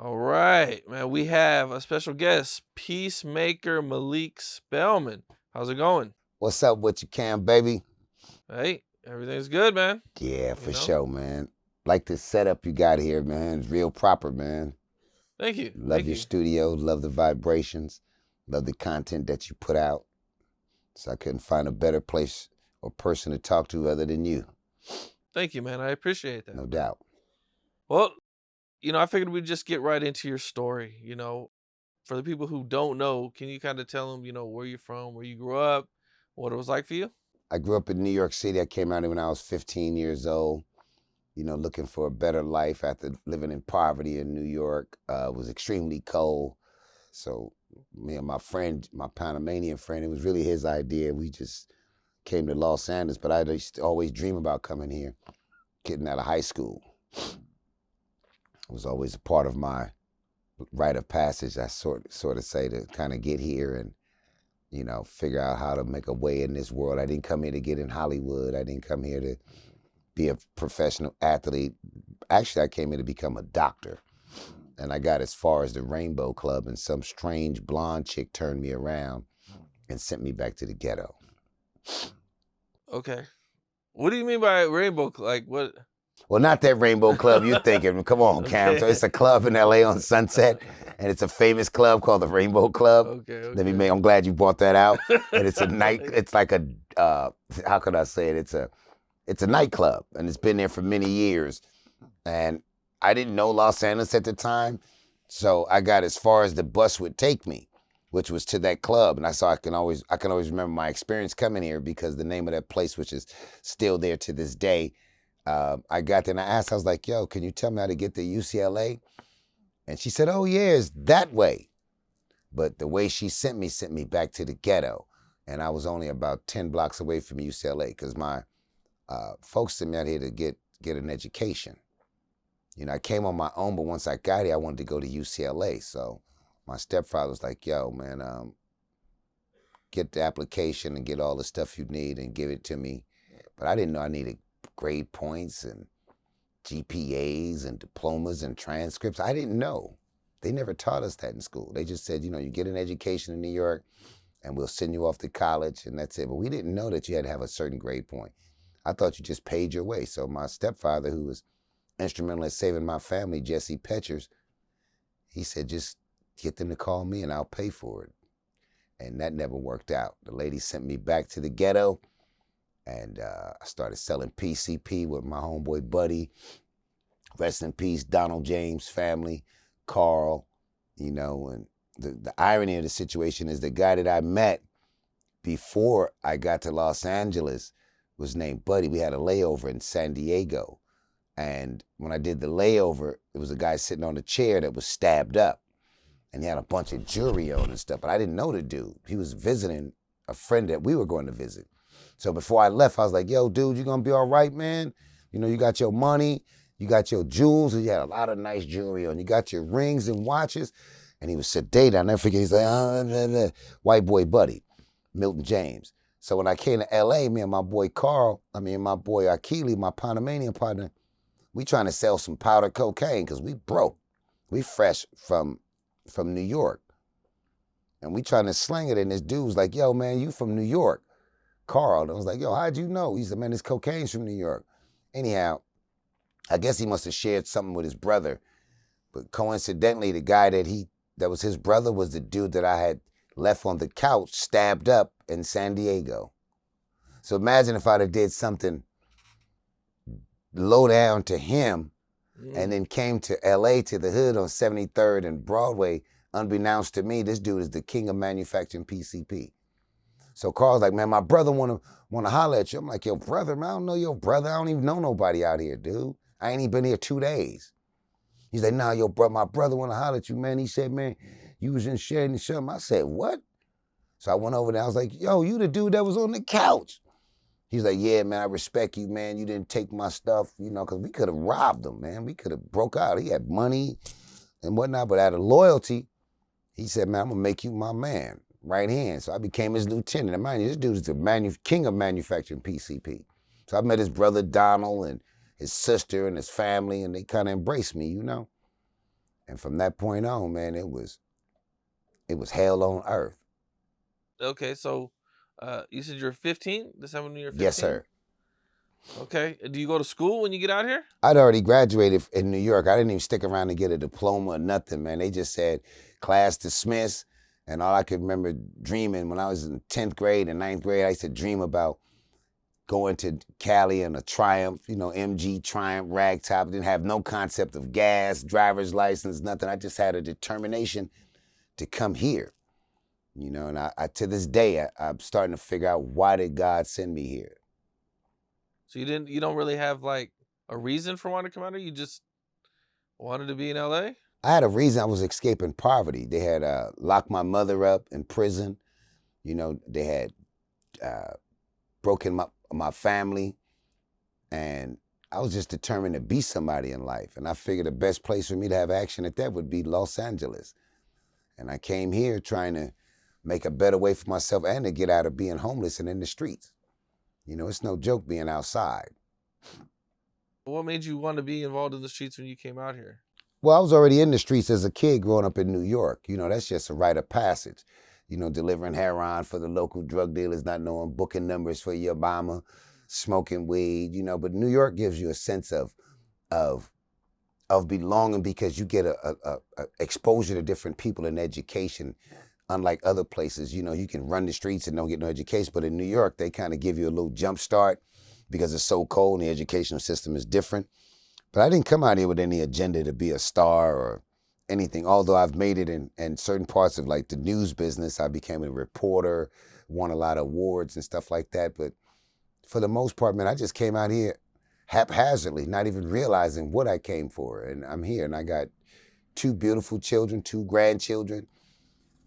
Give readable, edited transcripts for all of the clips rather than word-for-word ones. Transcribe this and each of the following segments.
All right, man. We have a special guest, Peacemaker Malik Spellman. How's it going? What's up with you, Cam, baby? Hey, everything's good, man. Yeah, You for know? sure, man. Like the setup you got here, man. It's real proper, man. Thank you. Love Thank your you. studio, love the vibrations, love the content that you put out. So I couldn't find a better place or person to talk to other than you, Thank you, man. I appreciate that. no doubt. Well, I figured we'd just get right into your story. For the people who don't know, can you kind of tell them, where you're from, where you grew up, what it was like for you? I grew up in New York City. I came out here when I was 15 years old, looking for a better life after living in poverty in New York. It was extremely cold. So me and my friend, my Panamanian friend, it was really his idea. We just came to Los Angeles, but I used to always dream about coming here, getting out of high school. It was always a part of my rite of passage, I sort of say, to kind of get here and, figure out how to make a way in this world. I didn't come here to get in Hollywood. I didn't come here to be a professional athlete. Actually, I came here to become a doctor. And I got as far as the Rainbow Club, and some strange blonde chick turned me around and sent me back to the ghetto. Okay. What do you mean by rainbow? Like what? Well, not that Rainbow Club you're thinking. Come on, Cam. So it's a club in LA on Sunset, and it's a famous club called the Rainbow Club. Okay. I'm glad you brought that out. And it's a night. It's like a how could I say it? It's a nightclub, and it's been there for many years. And I didn't know Los Angeles at the time, so I got as far as the bus would take me, which was to that club. And I can always remember my experience coming here because the name of that place, which is still there to this day. I got there and I was like, yo, can you tell me how to get to UCLA? And she said, oh yeah, it's that way. But the way she sent me back to the ghetto. And I was only about 10 blocks away from UCLA because my folks sent me out here to get an education. I came on my own, but once I got here, I wanted to go to UCLA. So my stepfather was like, yo, man, get the application and get all the stuff you need and give it to me. But I didn't know I needed grade points and GPAs and diplomas and transcripts. I didn't know. They never taught us that in school. They just said, you get an education in New York and we'll send you off to college and that's it. But we didn't know that you had to have a certain grade point. I thought you just paid your way. So my stepfather, who was instrumental in saving my family, Jesse Petchers, he said, just get them to call me and I'll pay for it. And that never worked out. The lady sent me back to the ghetto. And I started selling PCP with my homeboy Buddy. Rest in peace, Donald James' family, Carl, and the irony of the situation is the guy that I met before I got to Los Angeles was named Buddy. We had a layover in San Diego. And when I did the layover, it was a guy sitting on a chair that was stabbed up. And he had a bunch of jewelry on and stuff. But I didn't know the dude. He was visiting a friend that we were going to visit. So before I left, I was like, yo, dude, you gonna be all right, man? You got your money, you got your jewels, and you had a lot of nice jewelry on. You got your rings and watches. And he was sedated. I'll never forget, he's like, white boy Buddy, Milton James. So when I came to LA, me and my boy my boy Akili, my Panamanian partner, we trying to sell some powder cocaine because we broke. We fresh from New York. And we trying to sling it, and this dude's like, yo, man, you from New York. Carl. And I was like, yo, how'd you know? He said, man, this cocaine's from New York. Anyhow, I guess he must have shared something with his brother. But coincidentally, the guy that was his brother was the dude that I had left on the couch, stabbed up in San Diego. So imagine if I'd have did something low down to him and then came to LA to the hood on 73rd and Broadway. Unbeknownst to me, this dude is the king of manufacturing PCP. So Carl's like, man, my brother wanna holler at you. I'm like, yo, brother, man, I don't know your brother. I don't even know nobody out here, dude. I ain't even been here 2 days. He's like, nah, my brother wanna holler at you, man. He said, man, you was in sharing something. I said, what? So I went over there. I was like, yo, you the dude that was on the couch. He's like, yeah, man, I respect you, man. You didn't take my stuff, because we could have robbed him, man. We could have broke out. He had money and whatnot, but out of loyalty, he said, man, I'm gonna make you my man. Right hand. So I became his lieutenant. And mind you, this dude is the king of manufacturing PCP. So I met his brother Donald and his sister and his family, and they kind of embraced me, And from that point on, man, it was hell on earth. Okay, so you said you're 15. This happened when you're Yes, 15. sir. Okay. Do you go to school when you get out here? I'd already graduated in New York. I didn't even stick around to get a diploma or nothing, man. They just said class dismissed. And all I could remember dreaming when I was in 10th grade and 9th grade, I used to dream about going to Cali in a Triumph, MG Triumph ragtop. Didn't have no concept of gas, driver's license, nothing. I just had a determination to come here, and I to this day, I'm starting to figure out, why did God send me here? So you don't really have like a reason for wanting to come out here. You just wanted to be in LA. I had a reason. I was escaping poverty. They had locked my mother up in prison. They had broken my family, and I was just determined to be somebody in life. And I figured the best place for me to have action at that would be Los Angeles. And I came here trying to make a better way for myself and to get out of being homeless and in the streets. It's no joke being outside. What made you want to be involved in the streets when you came out here? Well, I was already in the streets as a kid growing up in New York. That's just a rite of passage. Delivering heroin for the local drug dealers, not knowing booking numbers for your mama, smoking weed, But New York gives you a sense of belonging, because you get a exposure to different people and education. Unlike other places, you can run the streets and don't get no education. But in New York, they kind of give you a little jump start because it's so cold and the educational system is different. But I didn't come out here with any agenda to be a star or anything, although I've made it in certain parts of like the news business. I became a reporter, won a lot of awards and stuff like that. But for the most part, man, I just came out here haphazardly, not even realizing what I came for. And I'm here, and I got 2 beautiful children, 2 grandchildren.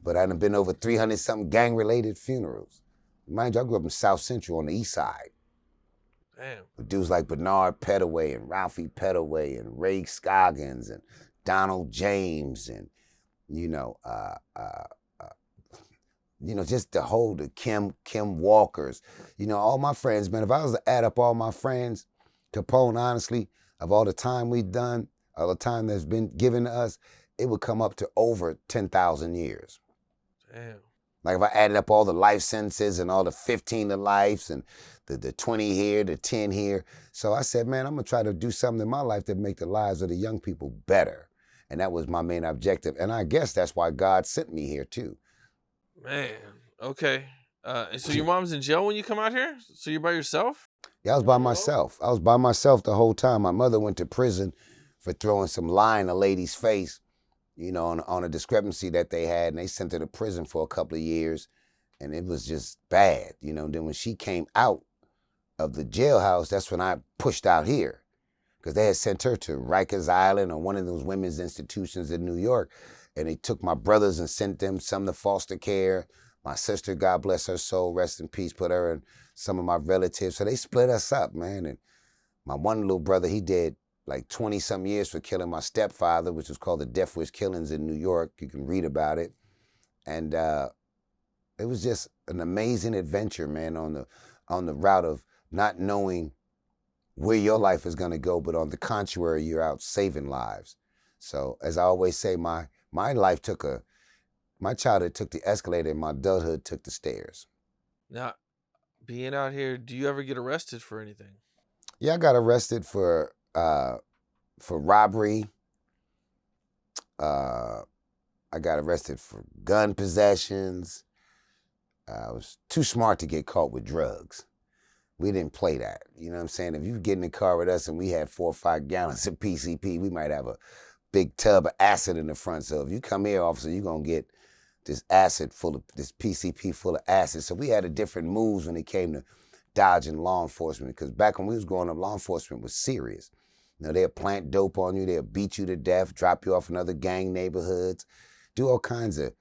But I've been over 300-something gang-related funerals. Mind you, I grew up in South Central on the east side. Damn. With dudes like Bernard Petaway and Ralphie Petaway and Ray Scoggins and Donald James and, just the Kim Walkers. All my friends, man, if I was to add up all my friends, Capone, honestly, of all the time we've done, all the time that's been given to us, it would come up to over 10,000 years. Damn. Like if I added up all the life sentences and all the 15 to lives and the 20 here, the 10 here. So I said, man, I'm going to try to do something in my life that make the lives of the young people better. And that was my main objective. And I guess that's why God sent me here too. Man. Okay. And so your mom's in jail when you come out here? So you're by yourself? Yeah, I was by myself. I was by myself the whole time. My mother went to prison for throwing some lie in a lady's face, on a discrepancy that they had, and they sent her to prison for a couple of years, and it was just bad, Then when she came out of the jailhouse, that's when I pushed out here, because they had sent her to Rikers Island or one of those women's institutions in New York, and they took my brothers and sent them some to foster care. My sister, God bless her soul, rest in peace, put her and some of my relatives. So they split us up, man. And my one little brother, he did like 20-some years for killing my stepfather, which was called the Death Wish Killings in New York. You can read about it. And it was just an amazing adventure, man, on the route of not knowing where your life is going to go, but on the contrary, you're out saving lives. So as I always say, my childhood took the escalator and my adulthood took the stairs. Now, being out here, do you ever get arrested for anything? Yeah, I got arrested for robbery. I got arrested for gun possessions. I was too smart to get caught with drugs. We didn't play that. You know what I'm saying? If you get in the car with us and we had 4 or 5 gallons of PCP, we might have a big tub of acid in the front. So if you come here, officer, you're going to get this PCP full of acid. So we had a different moves when it came to dodging law enforcement, because back when we was growing up, law enforcement was serious. They'll plant dope on you, they'll beat you to death, drop you off in other gang neighborhoods, do all kinds of,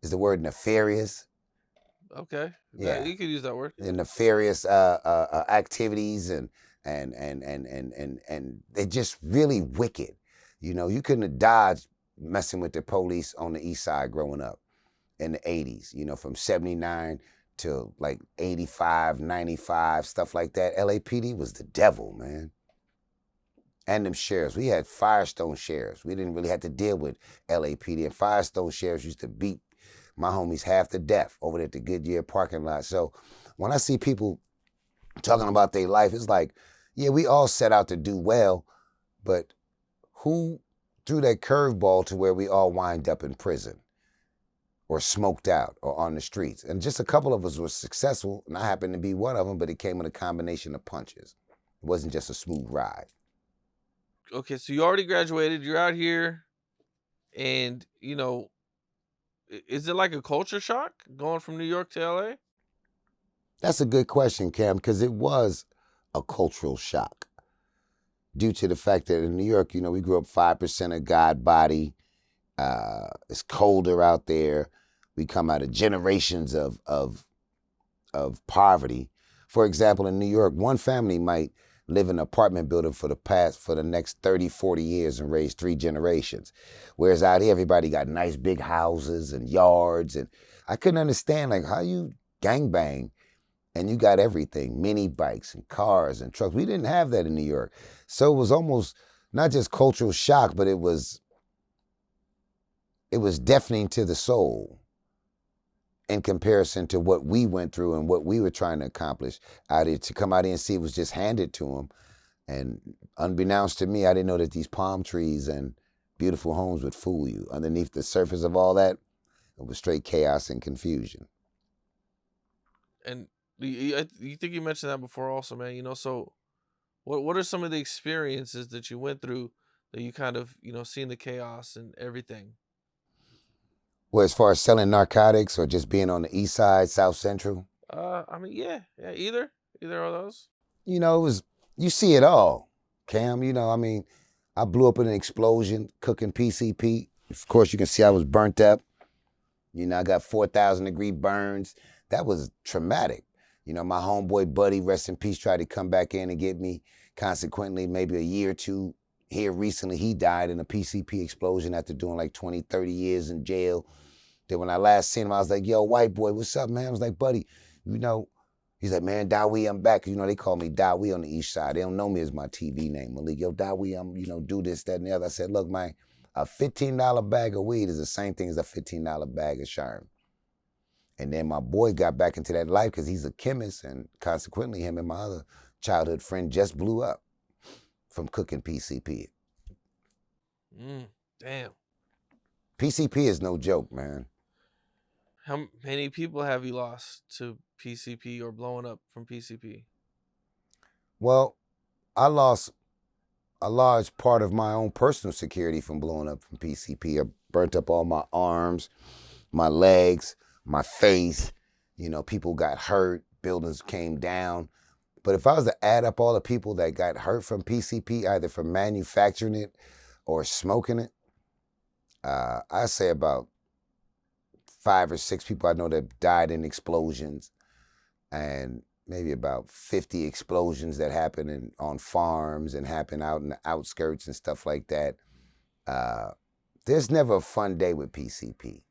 is the word nefarious? Okay. Yeah. You could use that word. And nefarious activities and they're just really wicked. You couldn't have dodged messing with the police on the east side growing up in the 80s, from 79 to like 85, 95, stuff like that. LAPD was the devil, man. And them sheriffs. We had Firestone sheriffs. We didn't really have to deal with LAPD. And Firestone sheriffs used to beat my homies half to death over there at the Goodyear parking lot. So when I see people talking about their life, it's like, yeah, we all set out to do well, but who threw that curveball to where we all wind up in prison or smoked out or on the streets? And just a couple of us were successful, and I happened to be one of them, but it came with a combination of punches. It wasn't just a smooth ride. Okay, so you already graduated, you're out here, and is it like a culture shock going from New York to LA? That's a good question, Cam, because it was a cultural shock due to the fact that in New York, we grew up 5% of God body. It's colder out there. We come out of generations of poverty. For example, in New York, one family might live in an apartment building for the next 30, 40 years and raise 3 generations. Whereas out here, everybody got nice big houses and yards. And I couldn't understand, like, how you gangbang and you got everything, mini bikes and cars and trucks. We didn't have that in New York. So it was almost not just cultural shock, but it was deafening to the soul in comparison to what we went through and what we were trying to accomplish out here. To come out here and see it was just handed to them. And unbeknownst to me, I didn't know that these palm trees and beautiful homes would fool you. Underneath the surface of all that, it was straight chaos and confusion. And you think you mentioned that before also, man. So what are some of the experiences that you went through that you kind of, seeing the chaos and everything? Well, as far as selling narcotics or just being on the east side, South Central? Yeah, either of those. It was, you see it all, Cam. I blew up in an explosion cooking PCP. Of course, you can see I was burnt up. I got 4,000-degree burns. That was traumatic. My homeboy buddy, rest in peace, tried to come back in and get me. Consequently, maybe a year or two here recently, he died in a PCP explosion after doing like 20, 30 years in jail. Then when I last seen him, I was like, yo, white boy, what's up, man? I was like, buddy, he's like, man, Dawi, I'm back. They call me Dawi on the east side. They don't know me as my TV name, Malik. Yo, Dawi, I'm, do this, that, and the other. I said, look, man, a $15 bag of weed is the same thing as a $15 bag of Sherm. And then my boy got back into that life because he's a chemist, and consequently, him and my other childhood friend just blew up from cooking PCP. Damn. PCP is no joke, man. How many people have you lost to PCP or blowing up from PCP? Well, I lost a large part of my own personal security from blowing up from PCP. I burnt up all my arms, my legs, my face. People got hurt, buildings came down. But if I was to add up all the people that got hurt from PCP, either from manufacturing it or smoking it, I say about 5 or 6 people I know that died in explosions, and maybe about 50 explosions that happen on farms and happen out in the outskirts and stuff like that. There's never a fun day with PCP.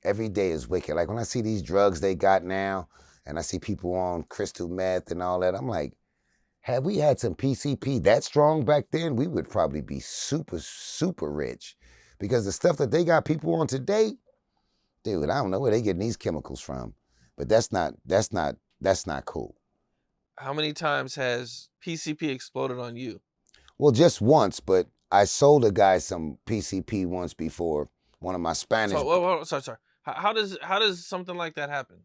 Every day is wicked. Like when I see these drugs they got now, and I see people on crystal meth and all that, I'm like, had we had some PCP that strong back then, we would probably be super, super rich. Because the stuff that they got people on today, dude, I don't know where they getting these chemicals from. But that's not cool. How many times has PCP exploded on you? Well, just once, but I sold a guy some PCP once before. One of my Spanish. Sorry. How does something like that happen?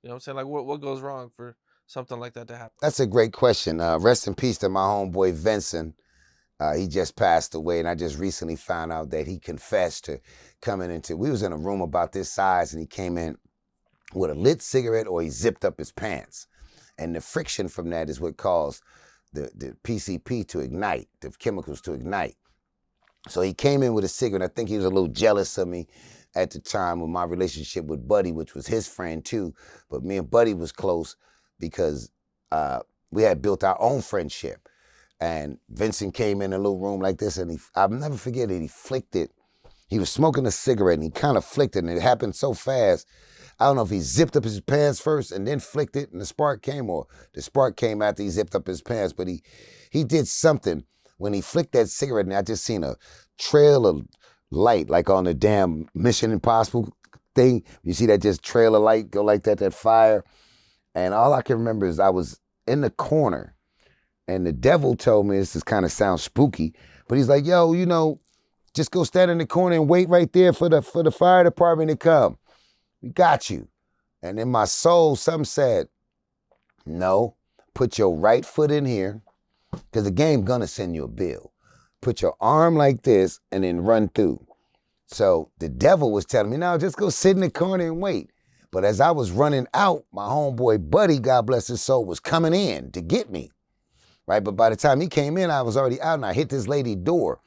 You know what I'm saying? Like, what goes wrong for something like that to happen? That's a great question. Rest in peace to my homeboy Vincent. He just passed away, and I just recently found out that he confessed to coming into. We was in a room about this size, and he came in with a lit cigarette, or he zipped up his pants, and the friction from that is what caused the PCP to ignite, the chemicals to ignite. So he came in with a cigarette. I think he was a little jealous of me at the time with my relationship with Buddy, which was his friend too. But me and Buddy was close because we had built our own friendship. And Vincent came in a little room like this, and I'll never forget it. He flicked it. He was smoking a cigarette, and he kind of flicked it, and it happened so fast. I don't know if he zipped up his pants first and then flicked it, and the spark came, or the spark came after he zipped up his pants. But he did something. when he flicked that cigarette, and I just seen a trail of light, like on the damn Mission Impossible thing. You see that just trail of light go like that fire. And all I can remember is I was in the corner, and the devil told me, this kind of sounds spooky, but he's like, yo, you know, just go stand in the corner and wait right there for the fire department to come. We got you. And in my soul, something said, no, put your right foot in here, because the game gonna send you a bill. Put your arm like this and then run through. So the devil was telling me, no, just go sit in the corner and wait. But as I was running out, my homeboy Buddy, God bless his soul, was coming in to get me, right? But by the time he came in, I was already out, and I hit this lady door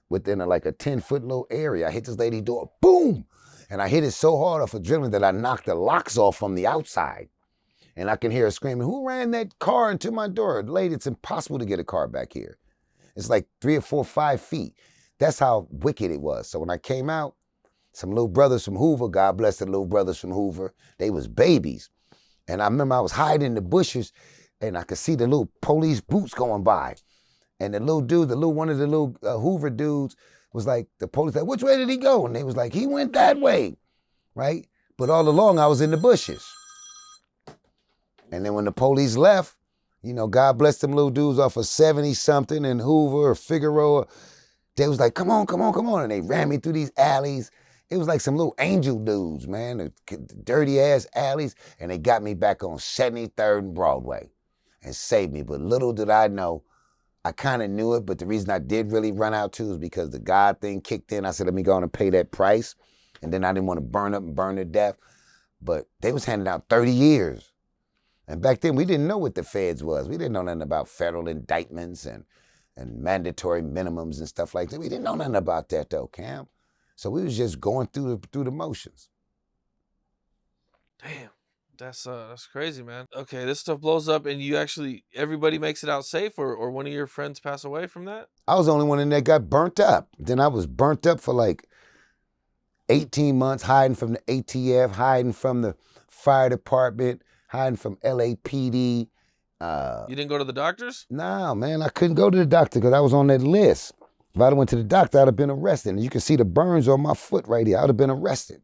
within like a 10-foot little area. I hit this lady door, boom! And I hit it so hard off adrenaline that I knocked the locks off from the outside. And I can hear her screaming, who ran that car into my door? Lady, it's impossible to get a car back here. It's like 3 or 4 or 5 feet. That's how wicked it was. So when I came out, some little brothers from Hoover, God bless the little brothers from Hoover, they was babies. And I remember I was hiding in the bushes, and I could see the little police boots going by. And the little dude, one of the little Hoover dudes was like, the police like, which way did he go? And they was like, he went that way, right? But all along I was in the bushes. And then when the police left, you know, God bless them little dudes off of 70-something and Hoover or Figueroa, they was like, come on, come on, come on. And they ran me through these alleys. It was like some little angel dudes, man, the dirty ass alleys. And they got me back on 73rd and Broadway and saved me. But little did I know, I kind of knew it, but the reason I did really run out too is because the God thing kicked in. I said, let me go on and pay that price. And then I didn't want to burn up and burn to death. But they was handing out 30 years. And back then, we didn't know what the feds was. We didn't know nothing about federal indictments and mandatory minimums and stuff like that. We didn't know nothing about that, though, Cam. So we was just going through the motions. Damn, that's crazy, man. Okay, this stuff blows up, and everybody makes it out safe, or one of your friends pass away from that? I was the only one in there got burnt up. Then I was burnt up for like 18 months, hiding from the ATF, hiding from the fire department, hiding from LAPD. You didn't go to the doctors? No, man, I couldn't go to the doctor because I was on that list. If I'd have went to the doctor, I'd have been arrested. And you can see the burns on my foot right here. I'd have been arrested.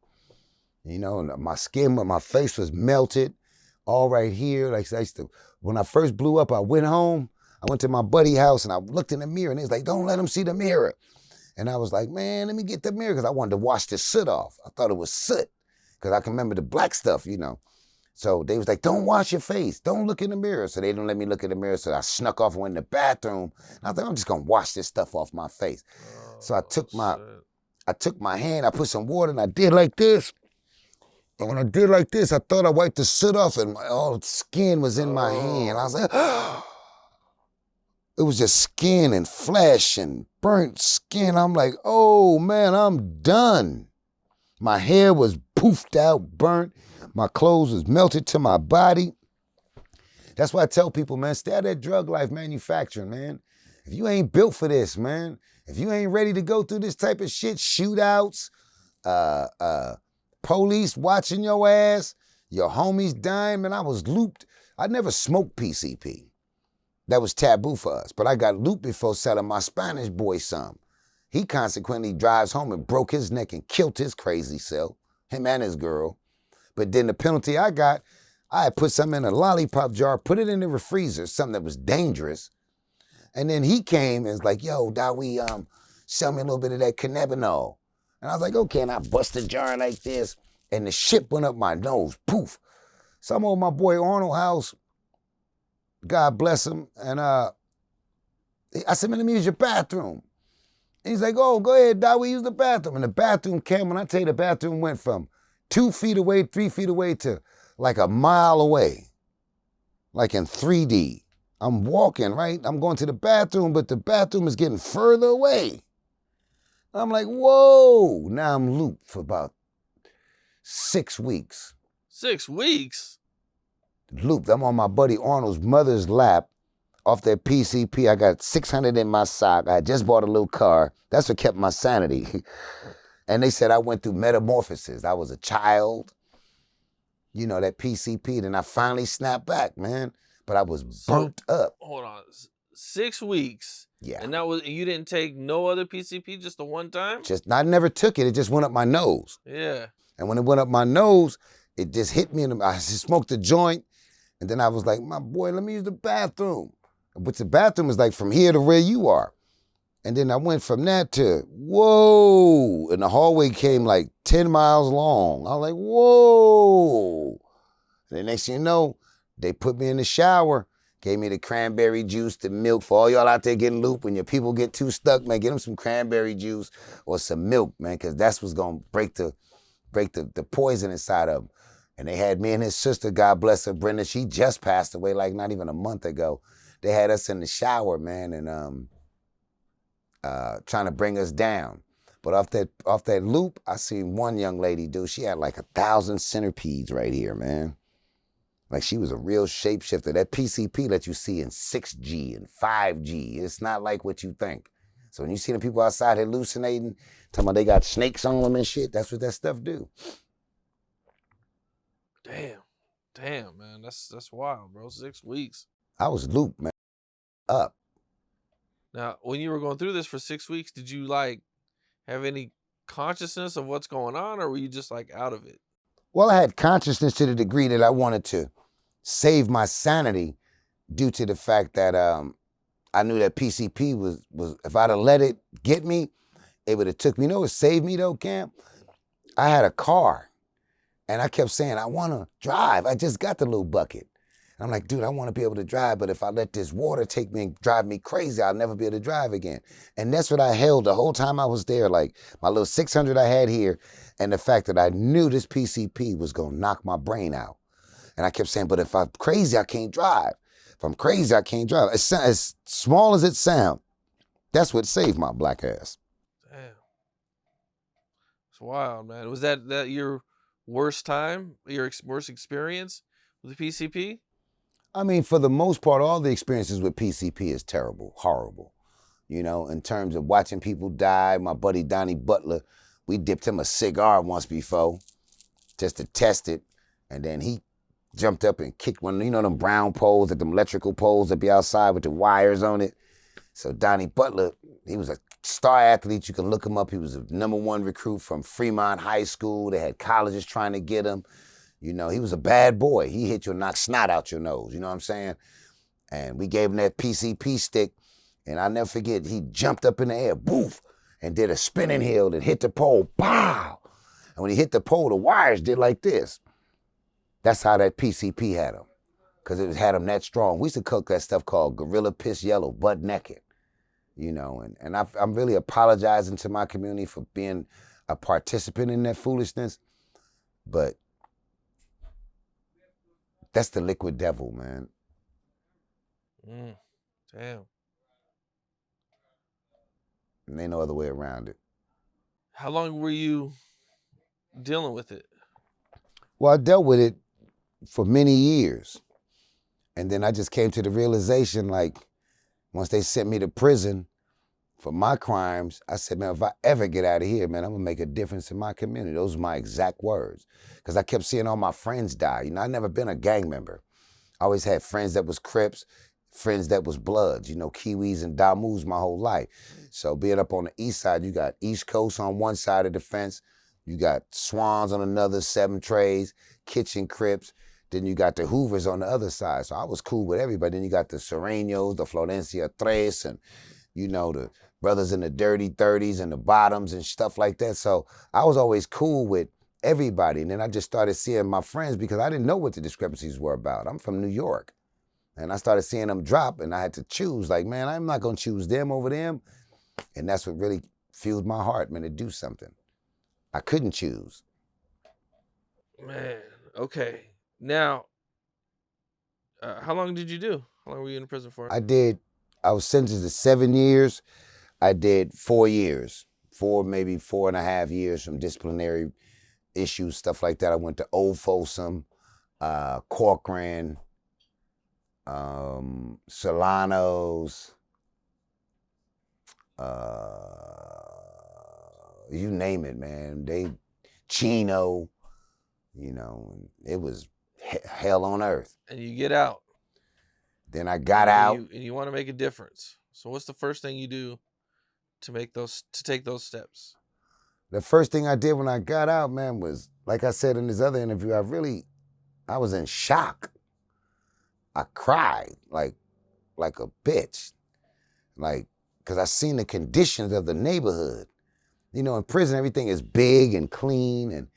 You know, my skin, my face was melted all right here. Like I used to, when I first blew up, I went home. I went to my buddy's house and I looked in the mirror and he was like, don't let him see the mirror. And I was like, man, let me get the mirror because I wanted to wash the soot off. I thought it was soot because I can remember the black stuff, you know. So they was like, don't wash your face. Don't look in the mirror. So they didn't let me look in the mirror. So I snuck off and went in the bathroom. And I thought, I'm just going to wash this stuff off my face. So I took my hand, I put some water and I did like this. And when I did like this, I thought I wiped the soot off and all the skin was in my hand. I was like, it was just skin and flesh and burnt skin. I'm like, oh man, I'm done. My hair was poofed out, burnt. My clothes was melted to my body. That's why I tell people, man, stay out of that drug life manufacturing, man. If you ain't built for this, man, if you ain't ready to go through this type of shit, shootouts, police watching your ass, your homies dying, man, I was looped. I never smoked PCP. That was taboo for us. But I got looped before selling my Spanish boy some. He consequently drives home and broke his neck and killed his crazy self, him and his girl. But then the penalty I got, I had put something in a lollipop jar, put it in the freezer, something that was dangerous. And then he came and was like, yo, Dawee, sell me a little bit of that cannabinol. And I was like, okay, and I bust the jar like this, and the shit went up my nose, poof. So I'm over my boy Arnold's house, God bless him, and I said, man, let me use your bathroom. And he's like, oh, go ahead, Dawee, use the bathroom. And the bathroom came, when I tell you the bathroom went from 2 feet away, 3 feet away to like a mile away, like in 3D. I'm walking, right? I'm going to the bathroom, but the bathroom is getting further away. I'm like, whoa. Now I'm looped for about 6 weeks. 6 weeks? Looped. I'm on my buddy Arnold's mother's lap off that PCP. I got 600 in my sock. I just bought a little car. That's what kept my sanity. And they said I went through metamorphosis. I was a child, you know, that PCP. Then I finally snapped back, man. But I was burnt up. Hold on. 6 weeks. Yeah. And you didn't take no other PCP, just the one time? I never took it. It just went up my nose. Yeah. And when it went up my nose, it just hit me. I smoked a joint. And then I was like, my boy, let me use the bathroom. Which the bathroom is like from here to where you are. And then I went from that to, whoa. And the hallway came like 10 miles long. I was like, whoa. And the next thing you know, they put me in the shower, gave me the cranberry juice, the milk. For all y'all out there getting looped, when your people get too stuck, man, get them some cranberry juice or some milk, man, because that's what's going to break the poison inside of them. And they had me and his sister, God bless her, Brenda. She just passed away like not even a month ago. They had us in the shower, man, and trying to bring us down. But off that loop, I seen one young lady, dude. She had like 1,000 centipedes right here, man. Like she was a real shapeshifter. That PCP that you see in 6G and 5G, it's not like what you think. So when you see the people outside hallucinating, talking about they got snakes on them and shit, that's what that stuff do. Damn, man, that's wild, bro. 6 weeks. I was looped, man, up. Now, when you were going through this for 6 weeks, did you like have any consciousness of what's going on, or were you just like out of it? Well, I had consciousness to the degree that I wanted to save my sanity due to the fact that I knew that PCP was if I'd have let it get me, it would have took me. You know what saved me though, Cam? I had a car. And I kept saying, I want to drive. I just got the little bucket. And I'm like, dude, I want to be able to drive, but if I let this water take me and drive me crazy, I'll never be able to drive again. And that's what I held the whole time I was there, like my little 600 I had here, and the fact that I knew this PCP was going to knock my brain out. And I kept saying, but if I'm crazy, I can't drive. If I'm crazy, I can't drive. As small as it sounds, that's what saved my black ass. Damn. It's wild, man. Was that your worst time, your worst experience with the PCP? I mean, for the most part, all the experiences with PCP is terrible, horrible. You know, in terms of watching people die. My buddy Donnie Butler, we dipped him a cigar once before just to test it. And then he jumped up and kicked one, you know, them brown poles, like them electrical poles that be outside with the wires on it. So Donnie Butler, he was a star athlete. You can look him up. He was a #1 recruit from Fremont High School. They had colleges trying to get him. You know, he was a bad boy. He hit you and knocked snot out your nose. You know what I'm saying? And we gave him that PCP stick. And I'll never forget, he jumped up in the air, boof, and did a spinning heel that hit the pole, pow. And when he hit the pole, the wires did like this. That's how that PCP had him, because it had him that strong. We used to cook that stuff called Gorilla Piss Yellow, butt naked. You know, and I'm really apologizing to my community for being a participant in that foolishness, but that's the liquid devil, man. Damn. And ain't no other way around it. How long were you dealing with it? Well, I dealt with it for many years. And then I just came to the realization, like, once they sent me to prison for my crimes, I said, man, if I ever get out of here, man, I'm gonna make a difference in my community. Those are my exact words. Because I kept seeing all my friends die. You know, I've never been a gang member. I always had friends that was Crips, friends that was Bloods, you know, Kiwis and Damus my whole life. So being up on the east side, you got East Coast on one side of the fence, you got Swans on another, 7 Trays, Kitchen Crips, then you got the Hoovers on the other side. So I was cool with everybody. Then you got the Sereños, the Florencia Tres, and, you know, the brothers in the dirty 30s and the bottoms and stuff like that. So I was always cool with everybody. And then I just started seeing my friends because I didn't know what the discrepancies were about. I'm from New York. And I started seeing them drop, and I had to choose. Like, man, I'm not going to choose them over them. And that's what really fueled my heart, man, to do something. I couldn't choose. Man, okay. Now, how long did you do? How long were you in prison for? I was sentenced to 7 years. I did 4 years, maybe 4.5 years from disciplinary issues, stuff like that. I went to Old Folsom, Corcoran, Solano's, you name it, man. Chino, you know, it was hell on earth. And you get out. Then I got and out. you want to make a difference. So what's the first thing you do to take those steps? The first thing I did when I got out, man, was, like I said in this other interview, I was in shock. I cried like a bitch. Like, because I seen the conditions of the neighborhood. You know, in prison, everything is big and clean, and,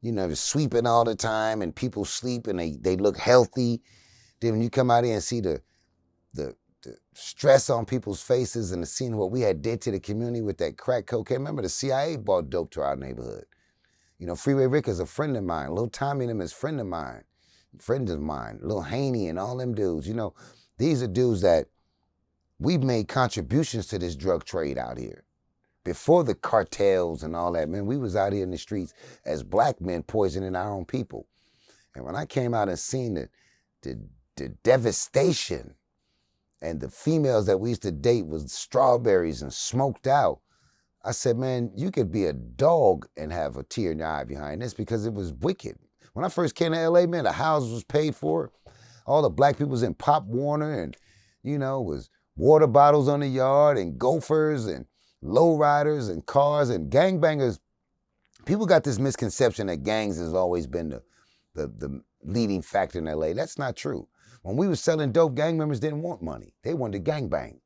you know, they're sweeping all the time, and people sleep, and they look healthy. Then when you come out here and see the stress on people's faces and the scene of what we had did to the community with that crack cocaine. Remember, the CIA bought dope to our neighborhood. You know, Freeway Rick is a friend of mine. Lil Tommy and them is friends of mine. Lil Haney and all them dudes. You know, these are dudes that we've made contributions to this drug trade out here. Before the cartels and all that, man, we was out here in the streets as black men poisoning our own people. And when I came out and seen the devastation, and the females that we used to date was strawberries and smoked out, I said, man, you could be a dog and have a tear in your eye behind this, because it was wicked. When I first came to LA, man, the house was paid for. All the black people was in Pop Warner, and, you know, was water bottles on the yard and gophers and lowriders and cars and gangbangers. People got this misconception that gangs has always been the leading factor in LA. That's not true. When we were selling dope, gang members didn't want money. They wanted to gangbang.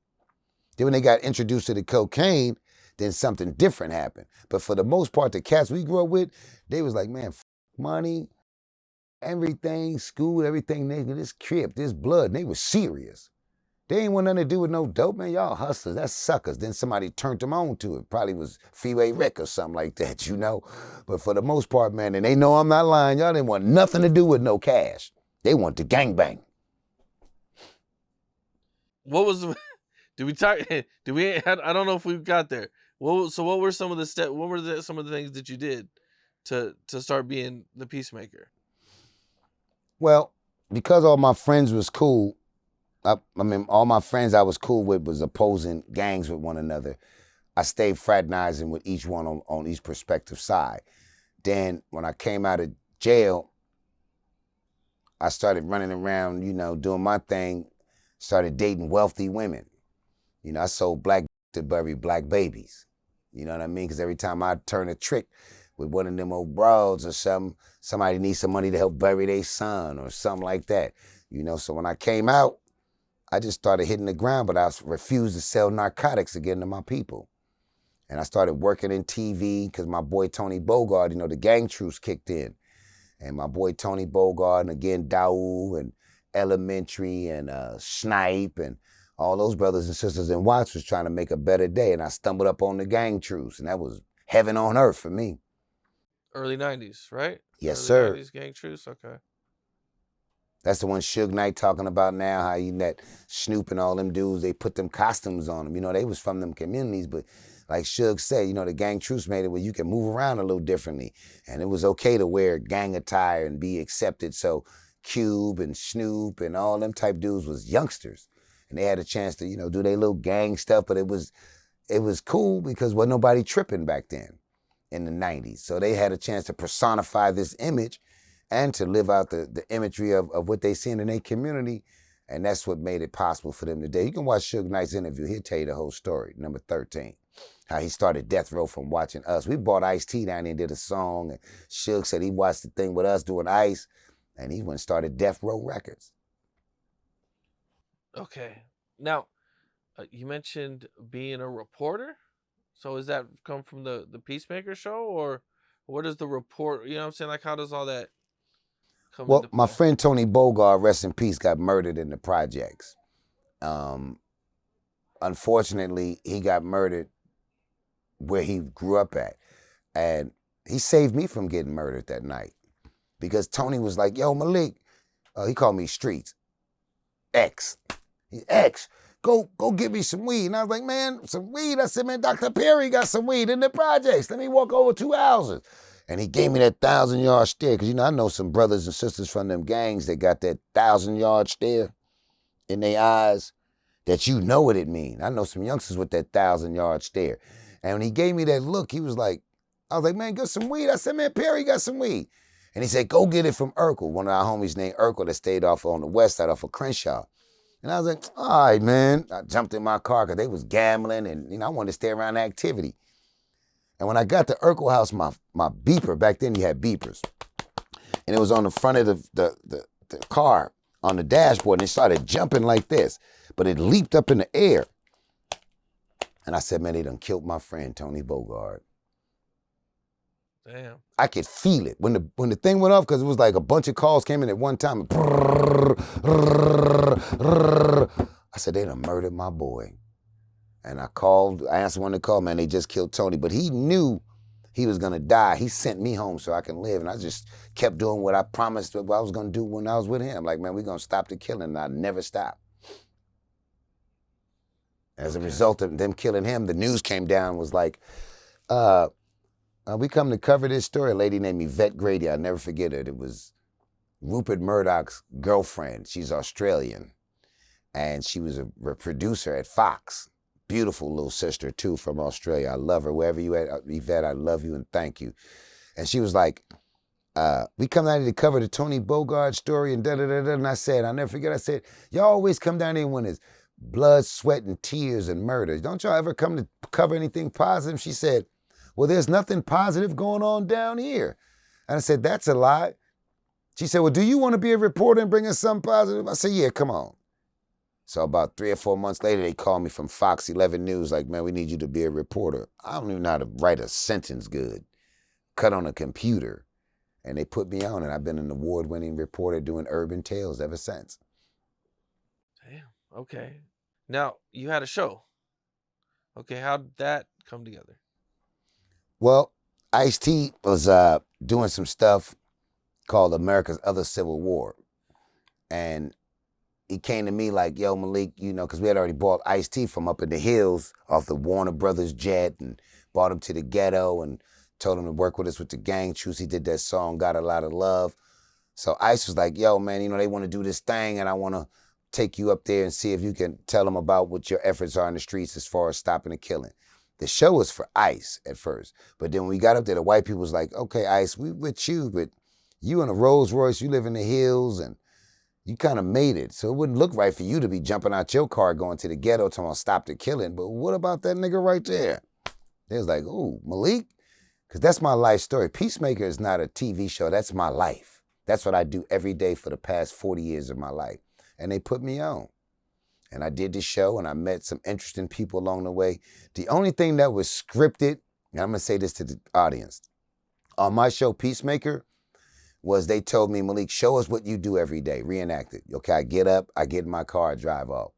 Then when they got introduced to the cocaine, then something different happened. But for the most part, the cats we grew up with, they was like, man, money, everything, school, everything, nigga, this crip, this blood. And they was serious. They ain't want nothing to do with no dope, man. Y'all hustlers, that's suckers. Then somebody turned them on to it. Probably was Freeway Rick or something like that, you know. But for the most part, man, and they know I'm not lying, y'all didn't want nothing to do with no cash. They want to gangbang. What was the, did we talk? Did we? I don't know if we got there. What were some of the steps? What were some of the things that you did to start being the Peacemaker? Well, because all my friends was cool, I mean, all my friends I was cool with was opposing gangs with one another. I stayed fraternizing with each one on each prospective side. Then when I came out of jail, I started running around, you know, doing my thing, started dating wealthy women. You know, I sold black to bury black babies. You know what I mean? Because every time I turn a trick with one of them old broads or something, somebody needs some money to help bury their son or something like that. You know, so when I came out, I just started hitting the ground, but I refused to sell narcotics again to my people. And I started working in TV because my boy Tony Bogard, you know, the gang truce kicked in. And my boy Tony Bogard, and again, Daoud and Elementary and Snipe and all those brothers and sisters in Watts was trying to make a better day. And I stumbled up on the gang truce, and that was heaven on earth for me. Early 90s, right? Yes, Early sir. 90s gang truce, okay. That's the one Suge Knight talking about now, how you let Snoop and all them dudes, they put them costumes on them. You know, they was from them communities, but like Suge said, you know, the gang truce made it where you can move around a little differently. And it was okay to wear gang attire and be accepted. So Cube and Snoop and all them type dudes was youngsters. And they had a chance to, you know, do their little gang stuff, but it was cool because wasn't nobody tripping back then in the 90s. So they had a chance to personify this image and to live out the imagery of what they seen in their community. And that's what made it possible for them today. You can watch Suge Knight's interview. He'll tell you the whole story, number 13. How he started Death Row from watching us. We brought Ice-T down there and did a song. And Suge said he watched the thing with us doing Ice. And he went and started Death Row Records. Okay. Now, you mentioned being a reporter. So is that come from the Peacemaker show, or what is the report? You know what I'm saying? Like, how does all that come Well, into play? my friend Tony Bogard, rest in peace, got murdered in the projects. Unfortunately, he got murdered where he grew up at. And he saved me from getting murdered that night. Because Tony was like, yo, Malik, he called me Streets, X. X, go get me some weed. And I was like, man, some weed? I said, man, Dr. Perry got some weed in the projects. Let me walk over 2 houses. And he gave me that 1,000-yard stare. Because, you know, I know some brothers and sisters from them gangs that got that 1,000-yard stare in their eyes that you know what it means. I know some youngsters with that 1,000-yard stare. And when he gave me that look, he was like, I was like, man, get some weed. I said, man, Perry got some weed. And he said, go get it from Urkel, one of our homies named Urkel that stayed off on the west side off of Crenshaw. And I was like, all right, man. I jumped in my car because they was gambling and, I wanted to stay around the activity. And when I got to Urkel House, my beeper, back then you had beepers, and it was on the front of the car on the dashboard, and it started jumping like this, but it leaped up in the air. And I said, man, they done killed my friend, Tony Bogard. Damn. I could feel it. When the thing went off, because it was like a bunch of calls came in at one time. I said, they done murdered my boy. And I answered one of the call, man, they just killed Tony. But he knew he was going to die. He sent me home so I can live. And I just kept doing what I promised what I was going to do when I was with him. Like, man, we're going to stop the killing. And I never stopped. As a result of them killing him, the news came down, was like, we come to cover this story. A lady named Yvette Grady, I'll never forget it. It was Rupert Murdoch's girlfriend. She's Australian. And she was a producer at Fox. Beautiful little sister, too, from Australia. I love her. Wherever you at, Yvette, I love you and thank you. And she was like, we come down here to cover the Tony Bogard story and da-da-da-da. And I said, I'll never forget, I said, y'all always come down here when it's blood, sweat, and tears and murder. Don't y'all ever come to cover anything positive? She said, well, there's nothing positive going on down here. And I said, that's a lie. She said, well, do you want to be a reporter and bring us something positive? I said, yeah, come on. So about 3 or 4 months later, they called me from Fox 11 News, like, man, we need you to be a reporter. I don't even know how to write a sentence good, cut on a computer. And they put me on, and I've been an award-winning reporter doing urban tales ever since. Damn, okay. Now, you had a show. Okay, how'd that come together? Well, Ice-T was doing some stuff called America's Other Civil War. And he came to me like, yo, Malik, because we had already bought Ice-T from up in the hills off the Warner Brothers jet and brought him to the ghetto and told him to work with us with the Gang Truce. He did that song, Got a Lot of Love. So Ice was like, yo, man, they want to do this thing and I want to take you up there and see if you can tell them about what your efforts are in the streets as far as stopping the killing. The show was for Ice at first. But then when we got up there, the white people was like, okay, Ice, we with you, but you in a Rolls Royce, you live in the hills and you kind of made it. So it wouldn't look right for you to be jumping out your car going to the ghetto talking about stop the killing. But what about that nigga right there? They was like, ooh, Malik? Because that's my life story. Peacemaker is not a TV show. That's my life. That's what I do every day for the past 40 years of my life. And they put me on. And I did the show and I met some interesting people along the way. The only thing that was scripted, and I'm going to say this to the audience, on my show Peacemaker, was they told me, Malik, show us what you do every day. Reenact it. Okay, I get up, I get in my car, I drive off.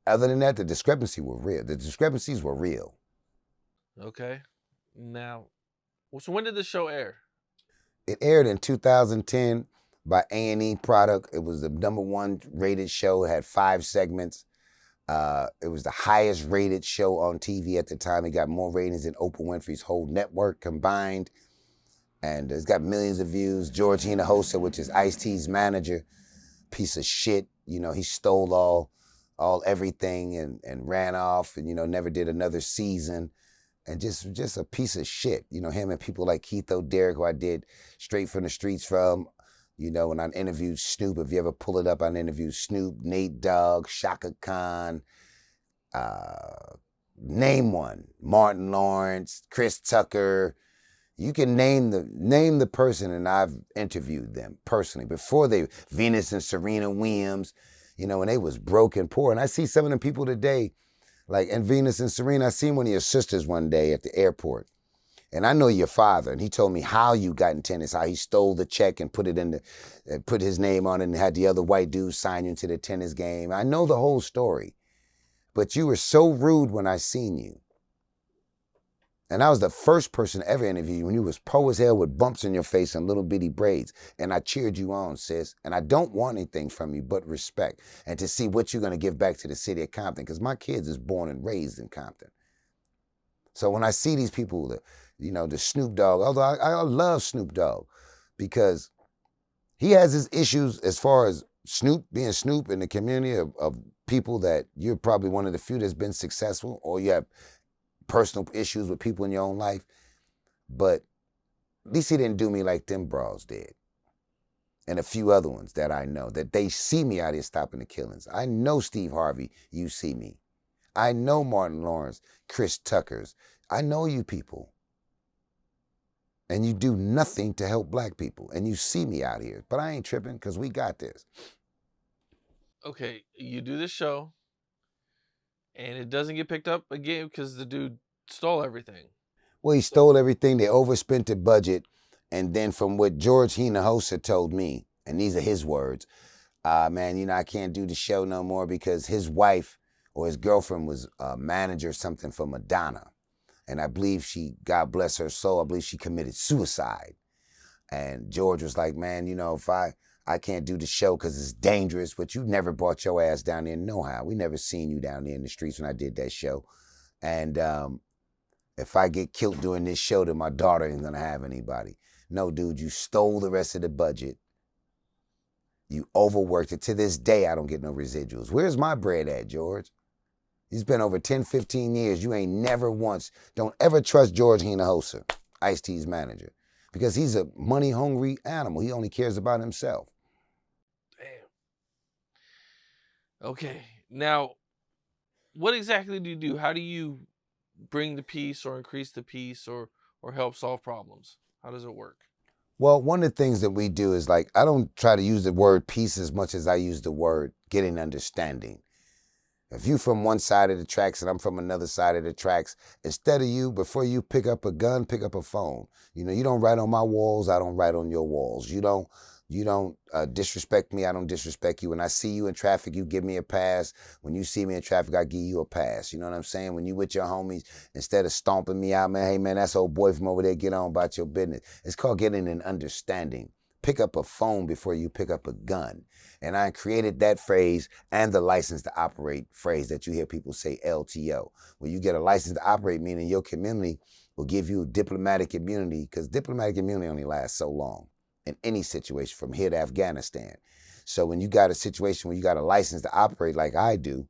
Other than that, the discrepancies were real. The discrepancies were real. Okay. Now, so when did the show air? It aired in 2010 by A&E Product. It was the #1 rated show. It had 5 segments. It was the highest rated show on TV at the time. It got more ratings than Oprah Winfrey's whole network combined. And it's got millions of views. George Hinojosa, which is Ice-T's manager, piece of shit. He stole everything and ran off and, never did another season. And just a piece of shit. Him and people like Keith O'Derrick, who I did Straight from the Streets from. When I interviewed Snoop, if you ever pull it up, I interviewed Snoop, Nate Dogg, Shaka Khan, name one, Martin Lawrence, Chris Tucker. You can name the person, and I've interviewed them personally before Venus and Serena Williams, when they was broke and poor. And I see some of them people today, like, and Venus and Serena, I seen one of your sisters one day at the airport. And I know your father, and he told me how you got in tennis, how he stole the check and put his name on it and had the other white dudes sign you into the tennis game. I know the whole story. But you were so rude when I seen you. And I was the first person to ever interview you when you was po as hell with bumps in your face and little bitty braids. And I cheered you on, sis. And I don't want anything from you but respect. And to see what you're going to give back to the city of Compton. Because my kids is born and raised in Compton. So when I see these people, the Snoop Dogg, although I love Snoop Dogg. Because he has his issues as far as Snoop being Snoop in the community of people that you're probably one of the few that's been successful. Or you have personal issues with people in your own life, but at least he didn't do me like them bras did. and a few other ones that I know, that they see me out here stopping the killings. I know Steve Harvey, you see me. I know Martin Lawrence, Chris Tuckers. I know you people. And you do nothing to help black people. And you see me out here. But I ain't tripping because we got this. Okay, you do this show, and it doesn't get picked up again because the dude stole everything. Well, he stole everything. They overspent the budget. And then from what George Hinojosa told me, and these are his words, man, I can't do the show no more because his wife or his girlfriend was a manager or something for Madonna. And I believe she, God bless her soul, I believe she committed suicide. And George was like, man, if I can't do the show because it's dangerous, but you never brought your ass down there no how. We never seen you down there in the streets when I did that show. And if I get killed doing this show, then my daughter ain't going to have anybody. No, dude, you stole the rest of the budget. You overworked it. To this day, I don't get no residuals. Where's my bread at, George? It's been over 10, 15 years. You ain't never once. Don't ever trust George Hinojosa, Ice-T's manager, because he's a money-hungry animal. He only cares about himself. Damn. Okay. Now, what exactly do you do? How do you bring the peace or increase the peace or help solve problems? How does it work? Well, one of the things that we do is I don't try to use the word peace as much as I use the word getting understanding. If you from one side of the tracks and I'm from another side of the tracks, instead of you, before you pick up a gun, pick up a phone. You don't write on my walls, I don't write on your walls. You don't disrespect me, I don't disrespect you. When I see you in traffic, you give me a pass. When you see me in traffic, I give you a pass. You know what I'm saying? When you with your homies, instead of stomping me out, man, hey man, that's old boy from over there, get on about your business. It's called getting an understanding. Pick up a phone before you pick up a gun. And I created that phrase and the license to operate phrase that you hear people say, LTO. When you get a license to operate, meaning your community will give you diplomatic immunity, because diplomatic immunity only lasts so long in any situation from here to Afghanistan. So when you got a situation where you got a license to operate like I do,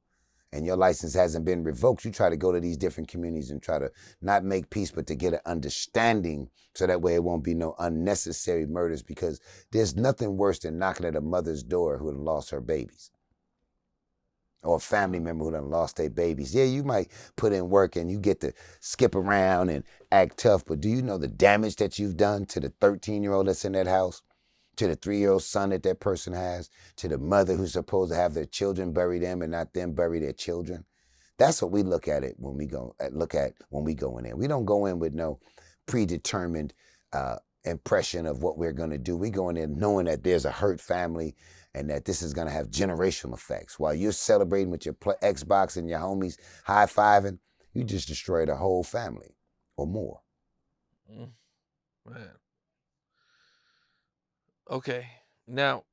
and your license hasn't been revoked, you try to go to these different communities and try to not make peace, but to get an understanding so that way it won't be no unnecessary murders, because there's nothing worse than knocking at a mother's door who had lost her babies or a family member who done lost their babies. Yeah, you might put in work and you get to skip around and act tough, but do you know the damage that you've done to the 13-year-old that's in that house? To the 3-year-old son that person has, to the mother who's supposed to have their children bury them and not them bury their children. That's what we look at it when we go in there. We don't go in with no predetermined impression of what we're going to do. We go in there knowing that there's a hurt family and that this is going to have generational effects. While you're celebrating with your Xbox and your homies high-fiving, you just destroyed a whole family or more. Man. Okay, now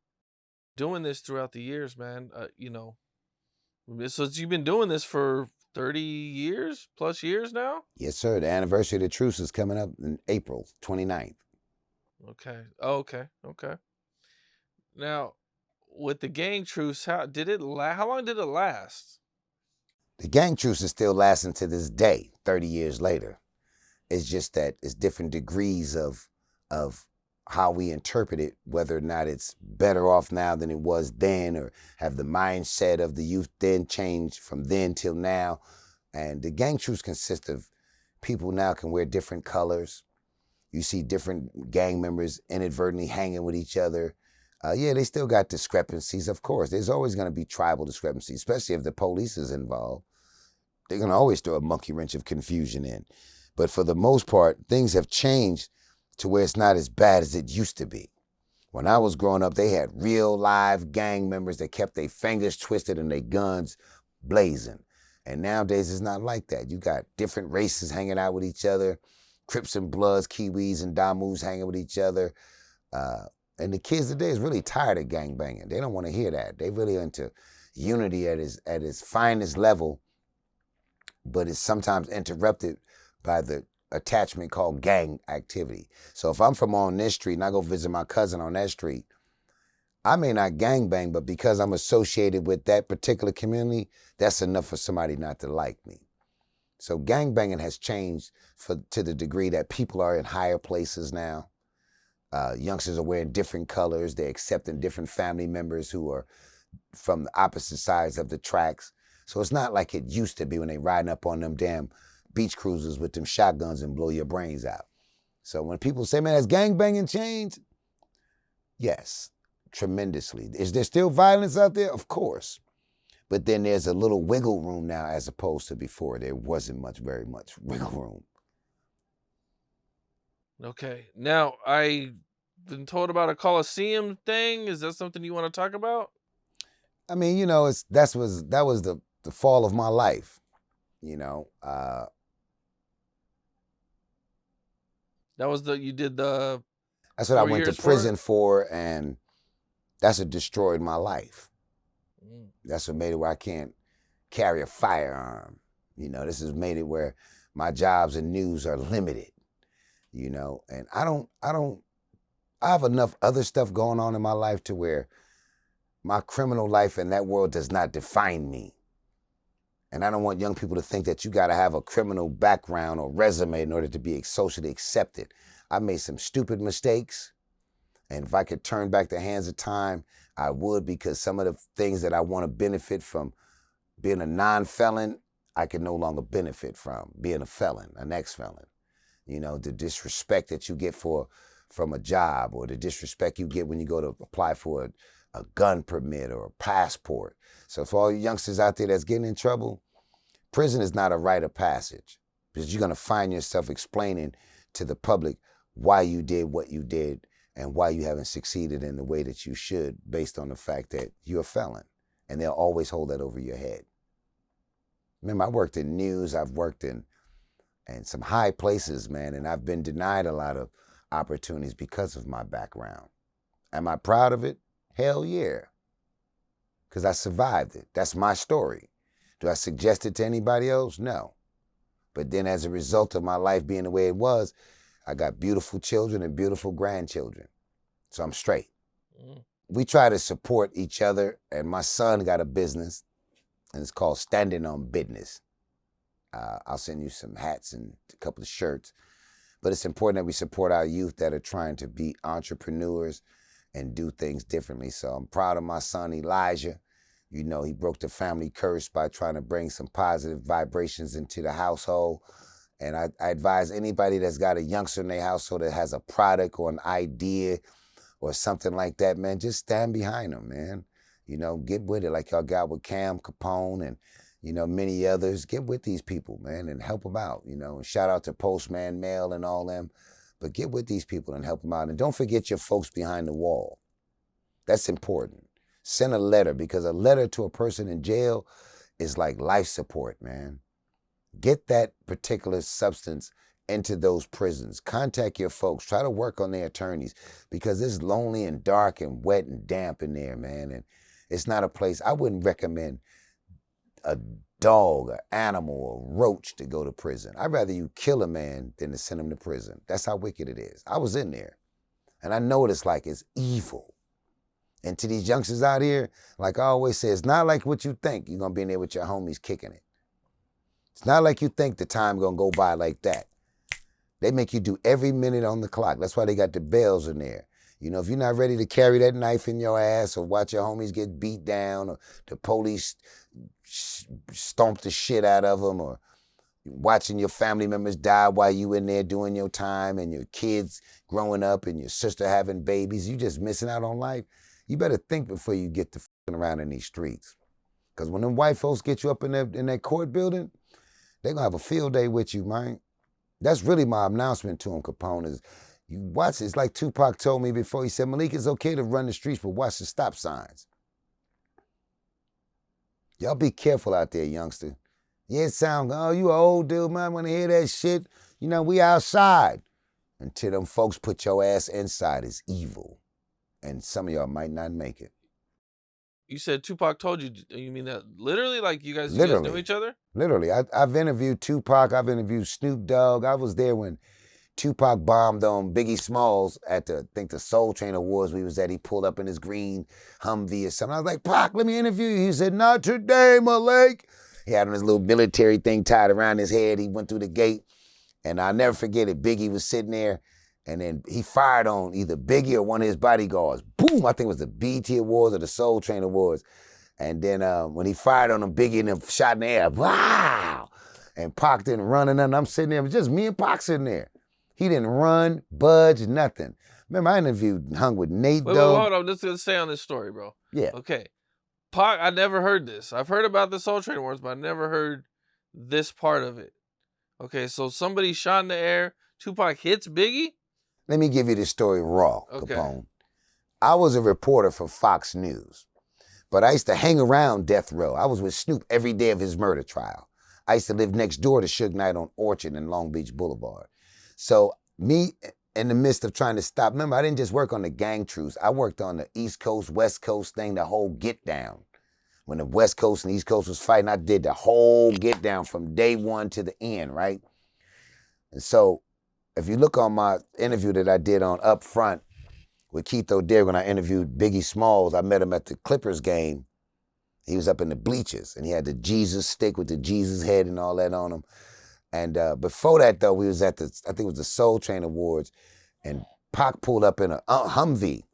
doing this throughout the years, man. So you've been doing this for 30 years plus years now. Yes, sir. The anniversary of the truce is coming up in April 29th. Okay. Okay. Now, with the gang truce, how long did it last? The gang truce is still lasting to this day, 30 years later. It's just that it's different degrees of how we interpret it, whether or not it's better off now than it was then, or have the mindset of the youth then changed from then till now. And the gang truce consists of people now can wear different colors. You see different gang members inadvertently hanging with each other. Yeah, they still got discrepancies, of course. There's always going to be tribal discrepancies, especially if the police is involved. They're going to always throw a monkey wrench of confusion in. But for the most part, things have changed to where it's not as bad as it used to be. When I was growing up, they had real live gang members that kept their fingers twisted and their guns blazing. And nowadays, it's not like that. You got different races hanging out with each other, Crips and Bloods, Kiwis and Damus hanging with each other. And the kids today is really tired of gang banging. They don't want to hear that. They really into unity at its finest level, but it's sometimes interrupted by the attachment called gang activity. So if I'm from on this street and I go visit my cousin on that street, I may not gang bang, but because I'm associated with that particular community, that's enough for somebody not to like me. So gang banging has changed to the degree that people are in higher places now. Youngsters are wearing different colors. They're accepting different family members who are from the opposite sides of the tracks. So it's not like it used to be when they riding up on them damn beach cruisers with them shotguns and blow your brains out. So when people say, man, has gangbanging changed? Yes, tremendously. Is there still violence out there? Of course. But then there's a little wiggle room now as opposed to before. There wasn't very much wiggle room. Okay. Now, I've been told about a Coliseum thing. Is that something you want to talk about? I mean, you know, that was the fall of my life, you know. That was you did the That's what I went to prison for, and that's what destroyed my life. That's what made it where I can't carry a firearm. You know, this has made it where my jobs and news are limited, you know, and I have enough other stuff going on in my life to where my criminal life in that world does not define me. And I don't want young people to think that you got to have a criminal background or resume in order to be socially accepted. I made some stupid mistakes, and if I could turn back the hands of time, I would, because some of the things that I want to benefit from being a non-felon, I can no longer benefit from being a felon, an ex-felon. You know, the disrespect that you get from a job, or the disrespect you get when you go to apply for a gun permit or a passport. So for all you youngsters out there that's getting in trouble, prison is not a rite of passage, because you're going to find yourself explaining to the public why you did what you did and why you haven't succeeded in the way that you should, based on the fact that you're a felon. And they'll always hold that over your head. Remember, I worked in news, I've worked in some high places, man, and I've been denied a lot of opportunities because of my background. Am I proud of it? Hell yeah. Because I survived it. That's my story. Do I suggest it to anybody else? No. But then as a result of my life being the way it was, I got beautiful children and beautiful grandchildren. So I'm straight. We try to support each other, and my son got a business, and it's called Standing on Business. I'll send you some hats and a couple of shirts. But it's important that we support our youth that are trying to be entrepreneurs and do things differently. So I'm proud of my son, Elijah. You know, he broke the family curse by trying to bring some positive vibrations into the household. And I advise anybody that's got a youngster in their household that has a product or an idea or something like that, man, just stand behind them, man. You know, get with it like y'all got with Capone and, you know, many others. Get with these people, man, and help them out, you know. And shout out to Postman Mail and all them. But get with these people and help them out. And don't forget your folks behind the wall. That's important. Send a letter, because a letter to a person in jail is like life support, man. Get that particular substance into those prisons. Contact your folks. Try to work on their attorneys, because it's lonely and dark and wet and damp in there, man. And it's not a place. I wouldn't recommend a dog, an animal, a roach to go to prison. I'd rather you kill a man than to send him to prison. That's how wicked it is. I was in there, and I know what it's like. It's evil. And to these youngsters out here, like I always say, it's not like what you think. You're going to be in there with your homies kicking it. It's not like you think the time going to go by like that. They make you do every minute on the clock. That's why they got the bells in there. You know, if you're not ready to carry that knife in your ass, or watch your homies get beat down, or the police stomp the shit out of them, or watching your family members die while you in there doing your time, and your kids growing up and your sister having babies, you just missing out on life. You better think before you get to fucking around in these streets. Because when them white folks get you up in that court building, they're going to have a field day with you, man. That's really my announcement to him, Capone, is you watch. It's like Tupac told me before. He said, Malik, it's okay to run the streets, but watch the stop signs. Y'all be careful out there, youngster. Yeah, it sounds, oh, you an old dude, man. I want to hear that shit. You know, we outside. Until them folks put your ass inside, is evil. And some of y'all might not make it. You said Tupac told you. You mean that literally? Like you guys knew each other? Literally. I've interviewed Tupac. I've interviewed Snoop Dogg. I was there when Tupac bombed on Biggie Smalls at I think the Soul Train Awards we was at. He pulled up in his green Humvee or something. I was like, Pac, let me interview you. He said, not today, Malik. He had on his little military thing tied around his head. He went through the gate. And I'll never forget it. Biggie was sitting there. And then he fired on either Biggie or one of his bodyguards. Boom! I think it was the BET Awards or the Soul Train Awards. And then when he fired on him, Biggie and them shot in the air. Wow! And Pac didn't run or nothing. I'm sitting there, it was just me and Pac sitting there. He didn't run, budge, nothing. Remember, I interviewed, hung with Nate Wait, Dogg. hold on. Just gonna stay on this story, bro. Yeah. Okay. Pac, I never heard this. I've heard about the Soul Train Awards, but I never heard this part of it. Okay, so somebody shot in the air. Tupac hits Biggie? Let me give you the story raw, Okay. Capone. I was a reporter for Fox News, but I used to hang around Death Row. I was with Snoop every day of his murder trial. I used to live next door to Suge Knight on Orchard and Long Beach Boulevard. So me, in the midst of trying to stop, remember, I didn't just work on the gang truce. I worked on the East Coast, West Coast thing, the whole get down. When the West Coast and East Coast was fighting, I did the whole get down from day one to the end, right? And so if you look on my interview that I did on Up Front with Keith O'Dare when I interviewed Biggie Smalls, I met him at the Clippers game. He was up in the bleachers and he had the Jesus stick with the Jesus head and all that on him. And before that though, we was at the, I think it was the Soul Train Awards, and Pac pulled up in a Humvee.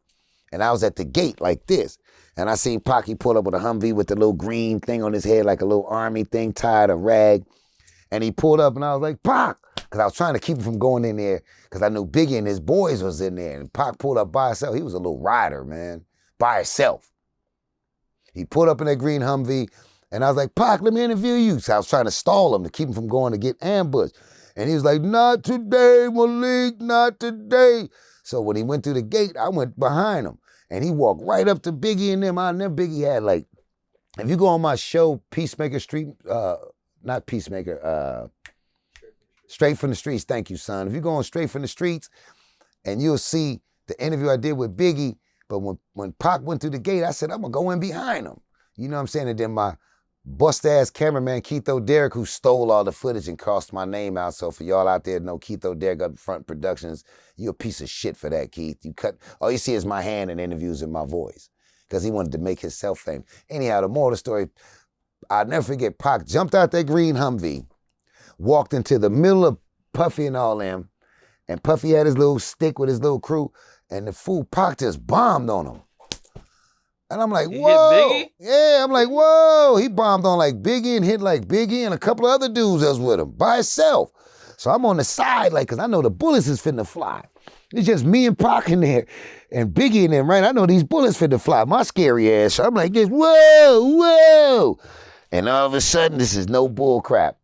And I was at the gate like this. And I seen Pac, he pulled up with a Humvee with the little green thing on his head, like a little army thing, tied a rag. And he pulled up and I was like, Pac! Because I was trying to keep him from going in there because I knew Biggie and his boys was in there. And Pac pulled up by himself. He was a little rider, man, by himself. He pulled up in that green Humvee and I was like, Pac, let me interview you. So I was trying to stall him to keep him from going to get ambushed. And he was like, not today, Malik, not today. So when he went through the gate, I went behind him. And he walked right up to Biggie and them. I never Biggie had like, if you go on my show, Peacemaker Street, not Peacemaker, Straight from the Streets, thank you, son. If you go on Straight from the Streets, and you'll see the interview I did with Biggie, but when Pac went through the gate, I said, I'm gonna go in behind him. You know what I'm saying? And then my bust-ass cameraman, Keith O'Dare, who stole all the footage and crossed my name out. So for y'all out there to know Keith O'Dare Up Front Productions, you a piece of shit for that, Keith. You cut, all you see is my hand in interviews and my voice, because he wanted to make himself famous. Anyhow, the moral of the story, I'll never forget, Pac jumped out that green Humvee, walked into the middle of Puffy and all them, and Puffy had his little stick with his little crew, and the fool Pac just bombed on him. And I'm like, He whoa. hit Biggie? Yeah, I'm like, whoa. He bombed on like Biggie and hit like Biggie and a couple of other dudes that was with him by himself. So I'm on the side, like, because I know the bullets is finna fly. It's just me and Pac in there and Biggie in there, right? I know these bullets finna fly. My scary ass. So I'm like, this, whoa, whoa. And all of a sudden, this is no bull crap.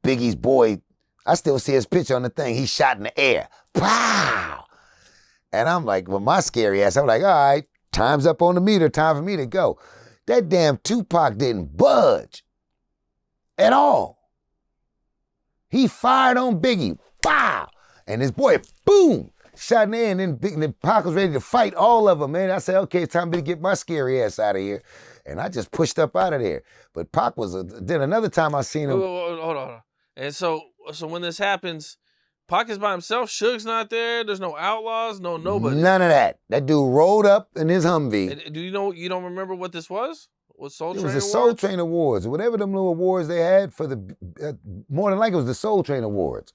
Biggie's boy, I still see his picture on the thing. He shot in the air. Pow! And I'm like, well, my scary ass, I'm like, all right, time's up on the meter, time for me to go. That damn Tupac didn't budge at all. He fired on Biggie, pow! And his boy, boom, shot in the air, and then Pac was ready to fight all of them, man. I said, okay, it's time for me to get my scary ass out of here. And I just pushed up out of there. But Pac was, then another time I seen him. Hold on. And so when this happens, Pac is by himself, Suge's not there, there's no outlaws, no nobody. None of that. That dude rolled up in his Humvee. And do you know, you don't remember what this was? What Soul Train It was the Awards? Soul Train Awards. Whatever them little awards they had for the, more than like it was the Soul Train Awards.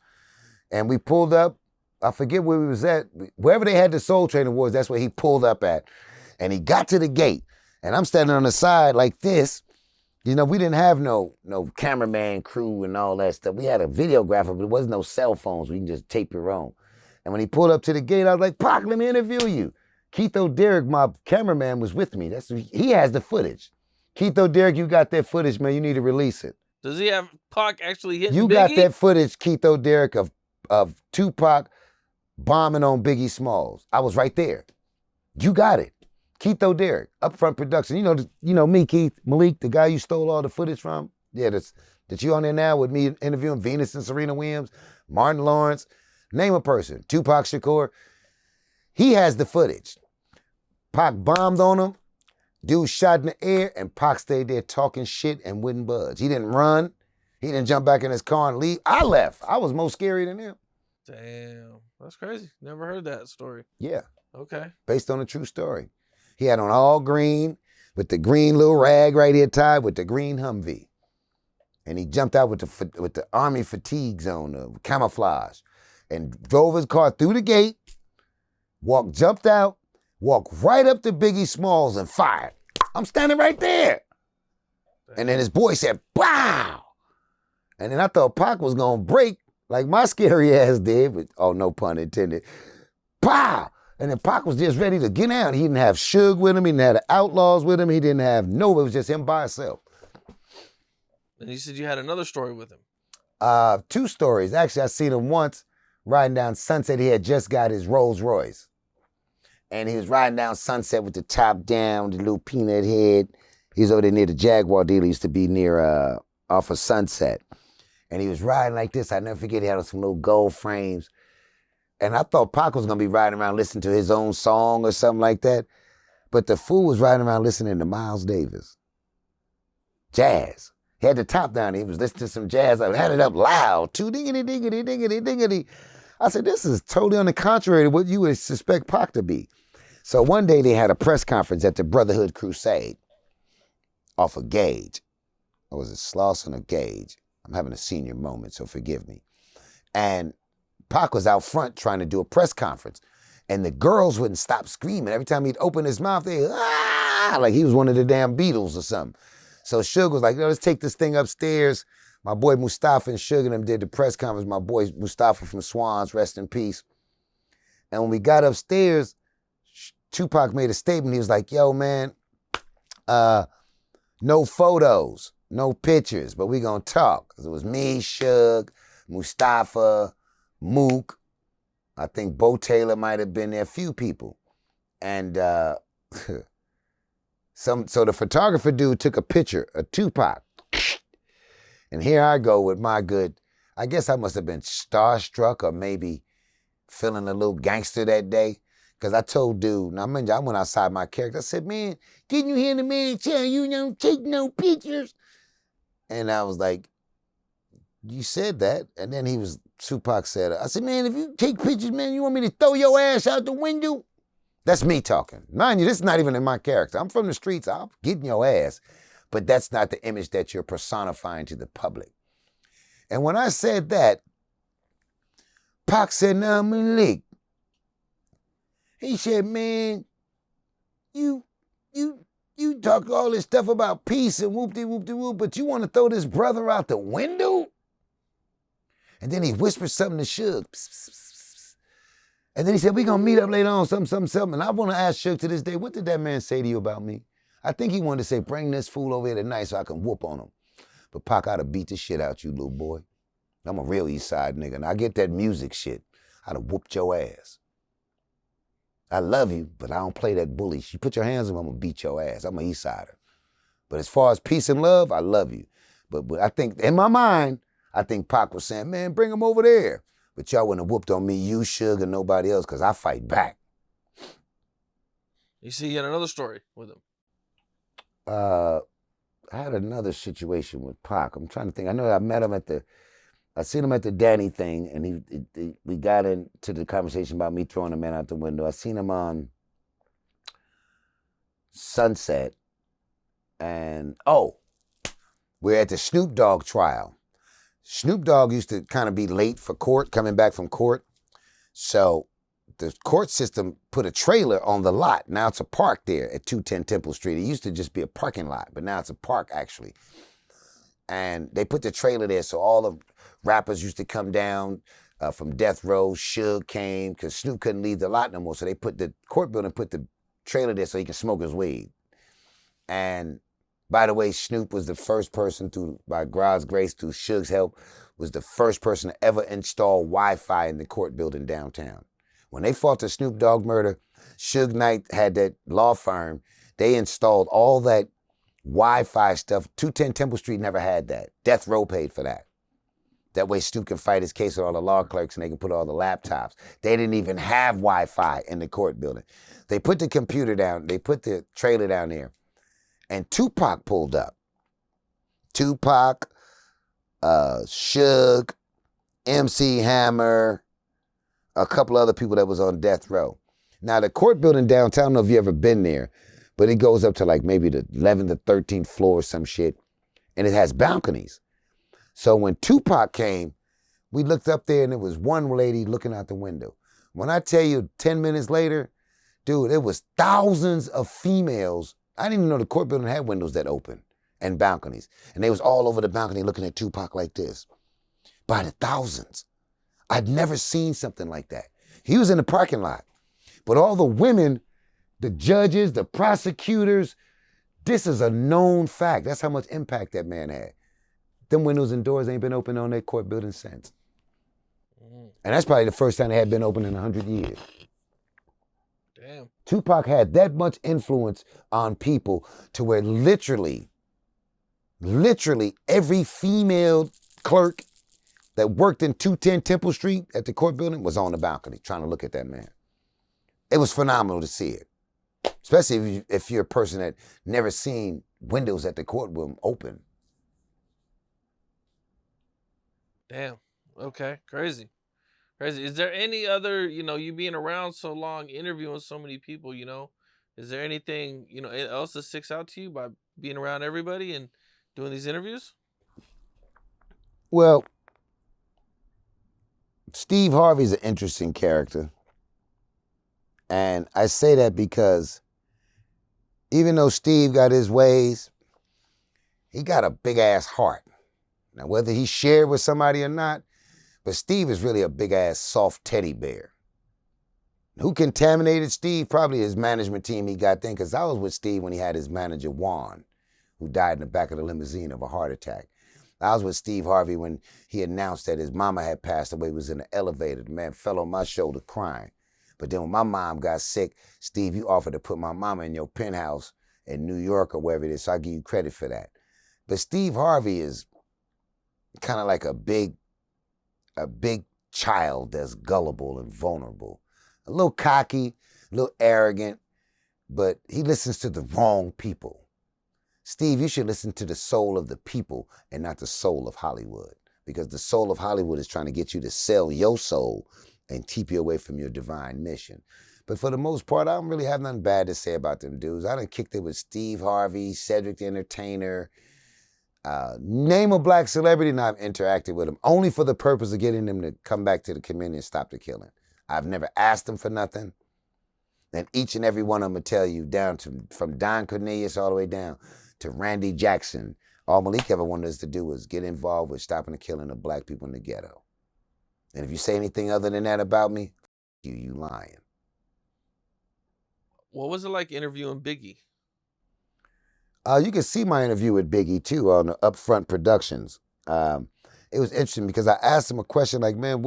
And we pulled up, I forget where we was at. Wherever they had the Soul Train Awards, that's where he pulled up at. And he got to the gate. And I'm standing on the side like this. You know, we didn't have no cameraman crew and all that stuff. We had a videographer, but there was no cell phones. We can just tape your own. And when he pulled up to the gate, I was like, Pac, let me interview you. Keith O'Dare, my cameraman, was with me. He has the footage. Keith O'Dare, you got that footage, man. You need to release it. Does he have Pac actually hitting You Biggie? got that footage, Keith O'Dare, of Tupac bombing on Biggie Smalls. I was right there. You got it. Keith O'Dare, Upfront Production. You know me, Keith, Malik, the guy you stole all the footage from. Yeah, that you on there now with me interviewing Venus and Serena Williams, Martin Lawrence, name a person, Tupac Shakur. He has the footage. Pac bombed on him, dude shot in the air, and Pac stayed there talking shit and wouldn't budge. He didn't run. He didn't jump back in his car and leave. I left. I was more scary than him. Damn, that's crazy. Never heard that story. Yeah. Okay. Based on a true story. He had on all green with the green little rag right here tied with the green Humvee. And he jumped out with the army fatigues on, camouflage. and drove his car through the gate, jumped out, walked right up to Biggie Smalls and fired. I'm standing right there. And then his boy said, "Wow!" And then I thought Pac was gonna break like my scary ass did, but oh, no pun intended. Pow! And then Pac was just ready to get out. He didn't have Suge with him. He didn't have the Outlaws with him. He didn't have it was just him by himself. And you said you had another story with him. 2 stories. Actually, I seen him once riding down Sunset. He had just got his Rolls Royce. And he was riding down Sunset with the top down, the little peanut head. He was over there near the Jaguar dealer. He used to be near off of Sunset. And he was riding like this. I never forget, he had some little gold frames. And I thought Pac was going to be riding around listening to his own song or something like that. But the fool was riding around listening to Miles Davis. Jazz. He had the top down. He was listening to some jazz. I had it up loud. Too dingity, dingity, dingity, dingity. I said, this is totally on the contrary to what you would suspect Pac to be. So one day they had a press conference at the Brotherhood Crusade off of Gage. Or was it Slauson or Gage? I'm having a senior moment, so forgive me. And Pac was out front trying to do a press conference. And the girls wouldn't stop screaming. Every time he'd open his mouth, they like he was one of the damn Beatles or something. So Suge was like, let's take this thing upstairs. My boy Mustafa and Suge and them did the press conference. My boy Mustafa from Swans, rest in peace. And when we got upstairs, Tupac made a statement. He was like, yo, man, no photos, no pictures, but we gonna talk. It was me, Suge, Mustafa, Mook. I think Bo Taylor might have been there, a few people. And so the photographer dude took a picture of Tupac. And here I go with my good, I guess I must have been starstruck or maybe feeling a little gangster that day. Because I told dude, now I went outside my character. I said, man, didn't you hear the man tell you don't take no pictures? And I was like, you said that. And then Tupac said, I said, man, if you take pictures, man, you want me to throw your ass out the window? That's me talking. Mind you, this is not even in my character. I'm from the streets. I'm getting your ass. But that's not the image that you're personifying to the public. And when I said that, Pac said, nah, Malik. He said, man, you talk all this stuff about peace and whoop-de-whoop-de-whoop, but you want to throw this brother out the window? And then he whispered something to Suge. Psst, psst, psst, psst. And then he said, we going to meet up later on, something. And I want to ask Suge to this day, what did that man say to you about me? I think he wanted to say, bring this fool over here tonight so I can whoop on him. But Pac, I'd have beat the shit out you, little boy. I'm a real East Side nigga, and I get that music shit. I'd have whooped your ass. I love you, but I don't play that bully. You put your hands on me, I'm going to beat your ass. I'm an East Sider. But as far as peace and love, I love you. But I think, in my mind, I think Pac was saying, man, bring him over there. But y'all wouldn't have whooped on me, you, Suge, and nobody else, because I fight back. You see, you had another story with him. I had another situation with Pac. I'm trying to think. I know I met him I seen him at the Danny thing, and we got into the conversation about me throwing the man out the window. I seen him on Sunset, and we're at the Snoop Dogg trial. Snoop Dogg used to kind of be late for court, coming back from court. So the court system put a trailer on the lot. Now it's a park there at 210 Temple Street. It used to just be a parking lot, but now it's a park actually. And they put the trailer there, so all the rappers used to come down from Death Row. Suge came, because Snoop couldn't leave the lot no more, so they put the court building, put the trailer there so he could smoke his weed. And by the way, Snoop was the first person by God's grace, through Suge's help, was the first person to ever install Wi-Fi in the court building downtown. When they fought the Snoop Dogg murder, Suge Knight had that law firm. They installed all that Wi-Fi stuff. 210 Temple Street never had that. Death Row paid for that. That way Snoop can fight his case with all the law clerks and they can put all the laptops. They didn't even have Wi-Fi in the court building. They put the computer down, they put the trailer down there, and Tupac pulled up. Tupac, Suge, MC Hammer, a couple other people that was on death row. Now the court building downtown, I don't know if you ever been there, but it goes up to like maybe the 11th or 13th floor or some shit, and it has balconies. So when Tupac came, We looked up there and there was one lady looking out the window. When I tell you 10 minutes later, dude, it was thousands of females. I didn't even know the court building had windows that open and balconies. And they was all over the balcony looking at Tupac like this. By the thousands. I'd never seen something like that. He was in the parking lot. But all the women, the judges, the prosecutors, this is a known fact. That's how much impact that man had. Them windows and doors ain't been open on that court building since. And that's probably the first time they had been open in 100 years. Damn. Tupac had that much influence on people to where literally every female clerk that worked in 210 Temple Street at the court building was on the balcony trying to look at that man. It was phenomenal to see it, especially if you're a person that never seen windows at the courtroom open. Damn. Okay. Crazy. Is there any other, you being around so long, interviewing so many people, is there anything, else that sticks out to you by being around everybody and doing these interviews? Well, Steve Harvey's an interesting character. And I say that because even though Steve got his ways, he got a big ass heart. Now, whether he shared with somebody or not, but Steve is really a big ass soft teddy bear. Who contaminated Steve? Probably his management team he got then, because I was with Steve when he had his manager Juan, who died in the back of the limousine of a heart attack. I was with Steve Harvey when he announced that his mama had passed away. He was in the elevator. The man fell on my shoulder crying. But then when my mom got sick, Steve, you offered to put my mama in your penthouse in New York or wherever it is, so I give you credit for that. But Steve Harvey is kind of like a big child that's gullible and vulnerable. A little cocky, a little arrogant, but he listens to the wrong people. Steve, you should listen to the soul of the people and not the soul of Hollywood, because the soul of Hollywood is trying to get you to sell your soul and keep you away from your divine mission. But for the most part, I don't really have nothing bad to say about them dudes. I done kicked it with Steve Harvey, Cedric the Entertainer, name a black celebrity, and I've interacted with them only for the purpose of getting them to come back to the community and stop the killing. I've never asked them for nothing. And each and every one of them will tell you, from Don Cornelius all the way down to Randy Jackson, all Malik ever wanted us to do was get involved with stopping the killing of black people in the ghetto. And if you say anything other than that about me, you lying. What was it like interviewing Biggie? You can see my interview with Biggie too on the Upfront Productions. It was interesting because I asked him a question like, man,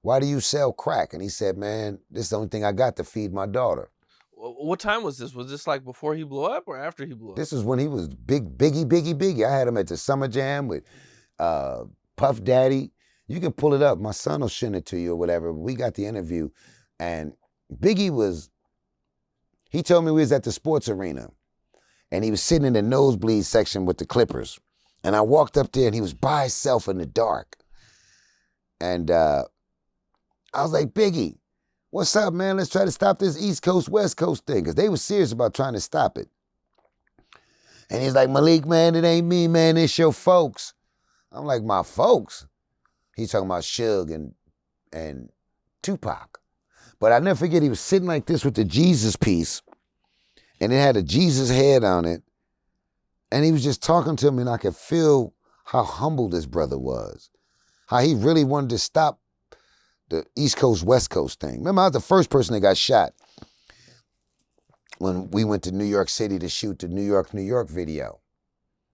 why do you sell crack? And he said, man, this is the only thing I got to feed my daughter. What time was this? Was this like before he blew up or after he blew up? This is when he was Biggie. I had him at the Summer Jam with Puff Daddy. You can pull it up. My son will send it to you or whatever. We got the interview. And Biggie he told me we was at the sports arena. And he was sitting in the nosebleed section with the Clippers. And I walked up there and he was by himself in the dark. And I was like, Biggie, what's up, man? Let's try to stop this East Coast, West Coast thing. Because they were serious about trying to stop it. And he's like, Malik, man, it ain't me, man. It's your folks. I'm like, my folks? He's talking about Suge and Tupac. But I never forget, he was sitting like this with the Jesus piece. And it had a Jesus head on it. And he was just talking to me, and I could feel how humble this brother was. How he really wanted to stop the East Coast, West Coast thing. Remember, I was the first person that got shot when we went to New York City to shoot the New York video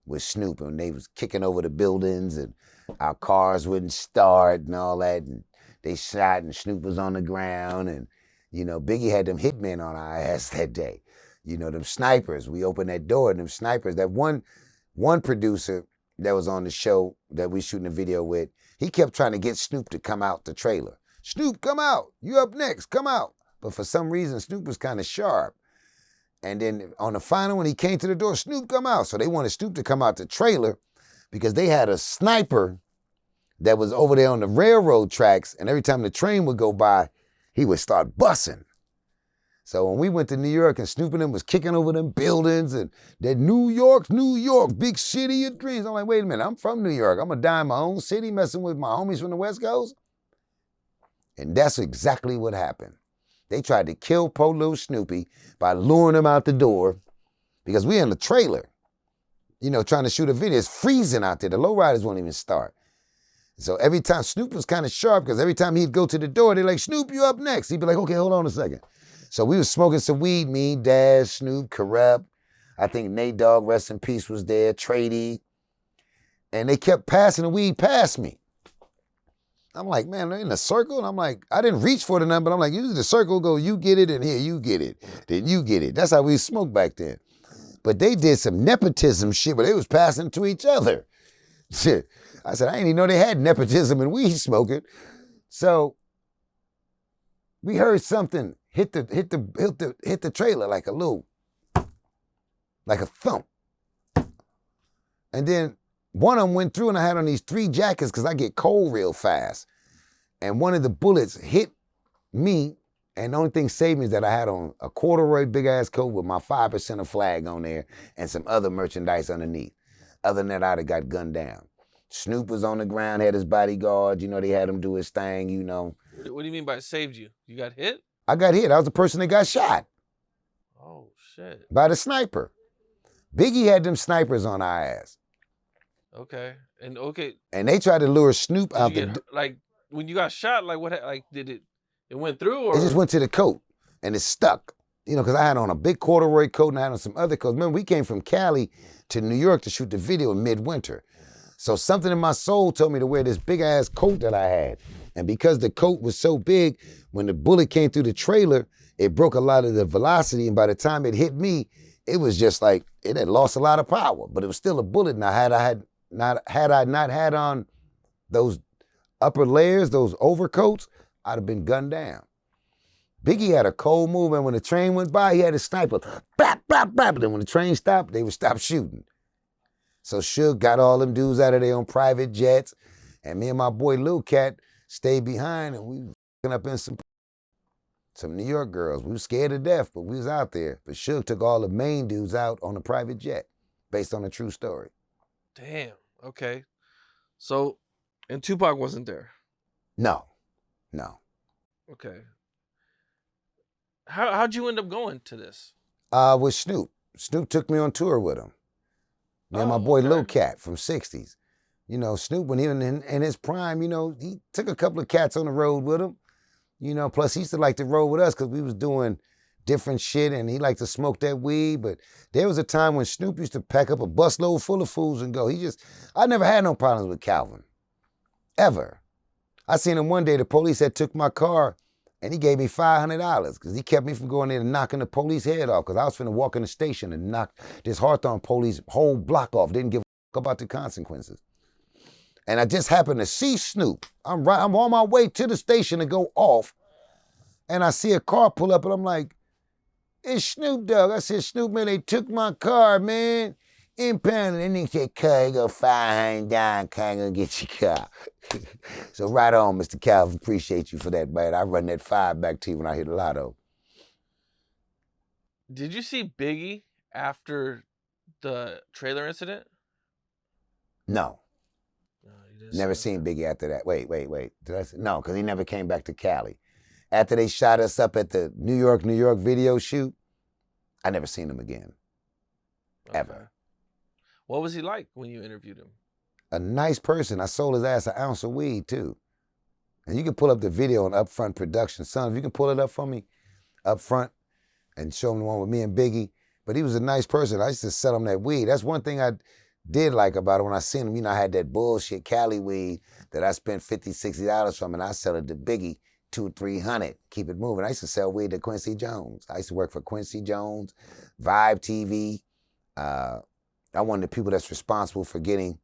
with Snoop. And they was kicking over the buildings, and our cars wouldn't start and all that. And they shot, and Snoop was on the ground. And, Biggie had them hitmen on our ass that day. Them snipers. We opened that door, and them snipers, that one producer that was on the show that we shooting the video with, he kept trying to get Snoop to come out the trailer. Snoop, come out. You up next. Come out. But for some reason, Snoop was kind of sharp. And then on the final one, he came to the door, Snoop, come out. So they wanted Snoop to come out the trailer because they had a sniper that was over there on the railroad tracks, and every time the train would go by, he would start bussing. So when we went to New York and Snoop and them was kicking over them buildings and that New York, big city of dreams. I'm like, wait a minute, I'm from New York. I'm gonna die in my own city messing with my homies from the West Coast? And that's exactly what happened. They tried to kill Polo Snoopy by luring him out the door because we in the trailer, trying to shoot a video. It's freezing out there. The lowriders won't even start. So every time, Snoop was kind of sharp because every time he'd go to the door, they're like, Snoop, you up next. He'd be like, okay, hold on a second. So we was smoking some weed, me, Dash, Snoop, Corrupt. I think Nate Dogg, rest in peace, was there, Trady. And they kept passing the weed past me. I'm like, man, they're in a circle? And I'm like, I didn't reach for the number, but I'm like, use the circle, go, you get it, and here, you get it. Then you get it. That's how we smoked back then. But they did some nepotism shit where they was passing to each other. Shit. I said, I didn't even know they had nepotism and weed smoking. So we heard something hit the trailer like a thump. And then one of them went through and I had on these 3 jackets because I get cold real fast. And one of the bullets hit me, and the only thing saved me is that I had on a corduroy big ass coat with my 5% flag on there and some other merchandise underneath. Other than that, I'd have got gunned down. Snoop was on the ground, had his bodyguards, they had him do his thing, What do you mean by saved you? You got hit? I got hit. I was the person that got shot. Oh, shit. By the sniper. Biggie had them snipers on our ass. Okay. And they tried to lure Snoop out like, when you got shot, like, what, like, did it went through, or? It just went to the coat, and it stuck. Because I had on a big corduroy coat and I had on some other coats. Remember, we came from Cali to New York to shoot the video in midwinter. So something in my soul told me to wear this big-ass coat that I had. And because the coat was so big, when the bullet came through the trailer, it broke a lot of the velocity, and by the time it hit me, it was just like, it had lost a lot of power, but it was still a bullet. Now, had I not had on those upper layers, those overcoats, I'd have been gunned down. Biggie had a cold move, and when the train went by, he had his sniper, bap, bap, bap. Then when the train stopped, they would stop shooting. So Suge got all them dudes out of there on private jets, and me and my boy Lil Cat stayed behind, and we was up in some New York girls. We was scared to death, but we was out there. But Suge took all the main dudes out on a private jet, based on a true story. Damn. Okay. So, and Tupac wasn't there? No. Okay. How'd you end up going to this? With Snoop. Snoop took me on tour with him. Me and my boy Lil Cat from 60s. Snoop, when he was in his prime, he took a couple of cats on the road with him. Plus he used to like to roll with us because we was doing different shit, and he liked to smoke that weed. But there was a time when Snoop used to pack up a busload full of fools and go. I never had no problems with Calvin. Ever. I seen him one day, the police had took my car, and he gave me $500 because he kept me from going there and knocking the police head off because I was finna walk in the station and knock this Hawthorne police whole block off. Didn't give a fuck about the consequences. And I just happened to see Snoop. I'm on my way to the station to go off, and I see a car pull up, and I'm like, it's Snoop Dogg. I said, Snoop, man, they took my car, man. Impounded. And they said, car, you go $500, car, gonna get your car. So right on, Mr. Calvin. Appreciate you for that, man. I run that 5 back to you when I hit a lotto. Did you see Biggie after the trailer incident? No. You Never seen Biggie after that. Wait. No, because he never came back to Cali. After they shot us up at the New York video shoot, I never seen him again. Okay. Ever. What was he like when you interviewed him? A nice person. I sold his ass an ounce of weed, too. And you can pull up the video on Upfront Production. Son, if you can pull it up for me, up front, and show him the one with me and Biggie. But he was a nice person. I used to sell him that weed. That's one thing I did like about it when I seen him. I had that bullshit Cali weed that I spent $50, $60 from, and I sell it to Biggie, $200-$300. Keep it moving. I used to sell weed to Quincy Jones. I used to work for Quincy Jones, Vibe TV. I'm one of the people that's responsible for getting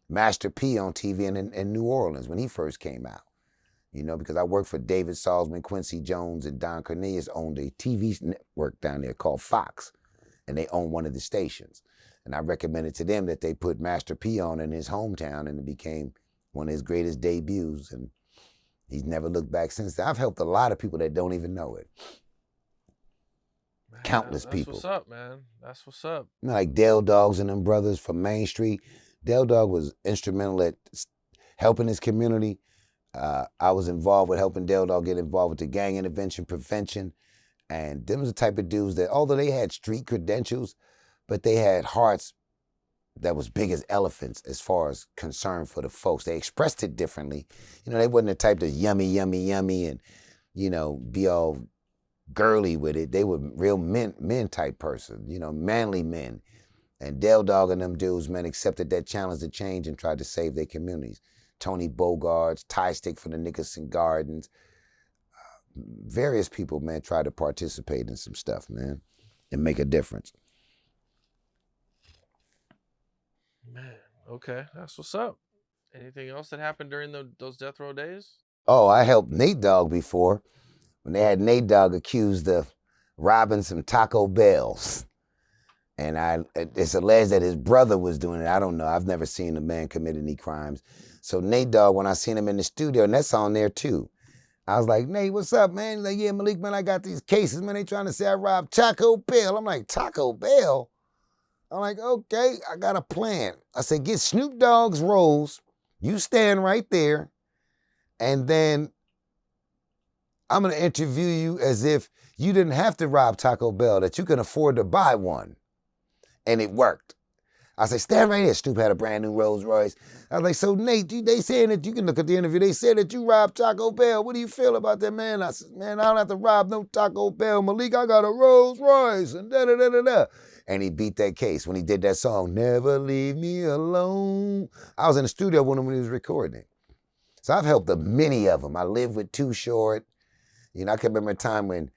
Master P on TV in New Orleans when he first came out. Because I worked for David Salzman, Quincy Jones, and Don Cornelius owned a TV network down there called Fox, and they owned one of the stations. And I recommended to them that they put Master P on in his hometown, and it became one of his greatest debuts, and he's never looked back since then. I've helped a lot of people that don't even know it. Man, Countless that's what's people. up, man. That's what's up. Like Dale Dogs and them brothers from Main Street. Dale Dog was instrumental at helping his community. I was involved with helping Dale Dog get involved with the gang intervention prevention. And them was the type of dudes that, although they had street credentials, but they had hearts that was big as elephants as far as concern for the folks. They expressed it differently. They wasn't the type that's yummy, yummy, yummy, and, be all girly with it. They were real men type person, manly men. And Dale Dog and them dudes, man, accepted that challenge to change and tried to save their communities. Tony Bogarts, Tie Stick for the Nickerson Gardens. Various people, man, tried to participate in some stuff, man, and make a difference. Man, okay, that's what's up. Anything else that happened during those death row days? Oh, I helped Nate Dogg before when they had Nate Dogg accused of robbing some Taco Bells. And it's alleged that his brother was doing it. I don't know. I've never seen a man commit any crimes. So Nate Dogg, when I seen him in the studio, and that's on there too, I was like, Nate, what's up, man? He's like, yeah, Malik, man, I got these cases, man. They trying to say I robbed Taco Bell. I'm like, Taco Bell? I'm like, okay, I got a plan. I said, get Snoop Dogg's rolls. You stand right there. And then I'm going to interview you as if you didn't have to rob Taco Bell, that you can afford to buy one. And it worked. I said, stand right here. Snoop had a brand new Rolls Royce. I was like, so Nate, they saying that, you can look at the interview, they said that you robbed Taco Bell. What do you feel about that, man? I said, man, I don't have to rob no Taco Bell. Malik, I got a Rolls Royce and da-da-da-da-da. And he beat that case when he did that song, Never Leave Me Alone. I was in the studio with him when he was recording it. So I've helped many of them. I lived with Too Short. I can remember a time when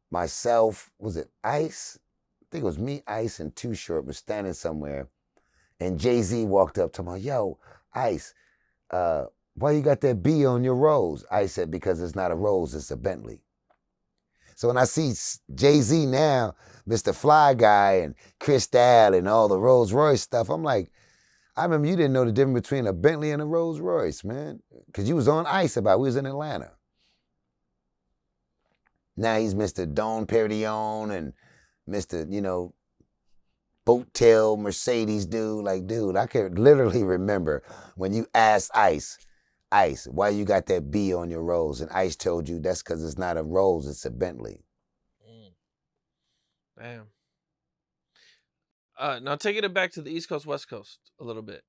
myself, was it Ice? I think it was me, Ice, and Too Short was standing somewhere. And Jay-Z walked up to me, yo, Ice, why you got that B on your Rolls? Ice said, because it's not a Rolls, it's a Bentley. So when I see Jay-Z now, Mr. Fly Guy and Cristal and all the Rolls Royce stuff, I'm like, I remember you didn't know the difference between a Bentley and a Rolls Royce, man. Because you was on Ice about it. We was in Atlanta. Now he's Mr. Don Perignon and Mr., Boat Tail Mercedes dude. Like, dude, I can literally remember when you asked Ice, why you got that B on your Rolls? And Ice told you that's because it's not a Rolls, it's a Bentley. Damn. Now taking it back to the East Coast, West Coast a little bit.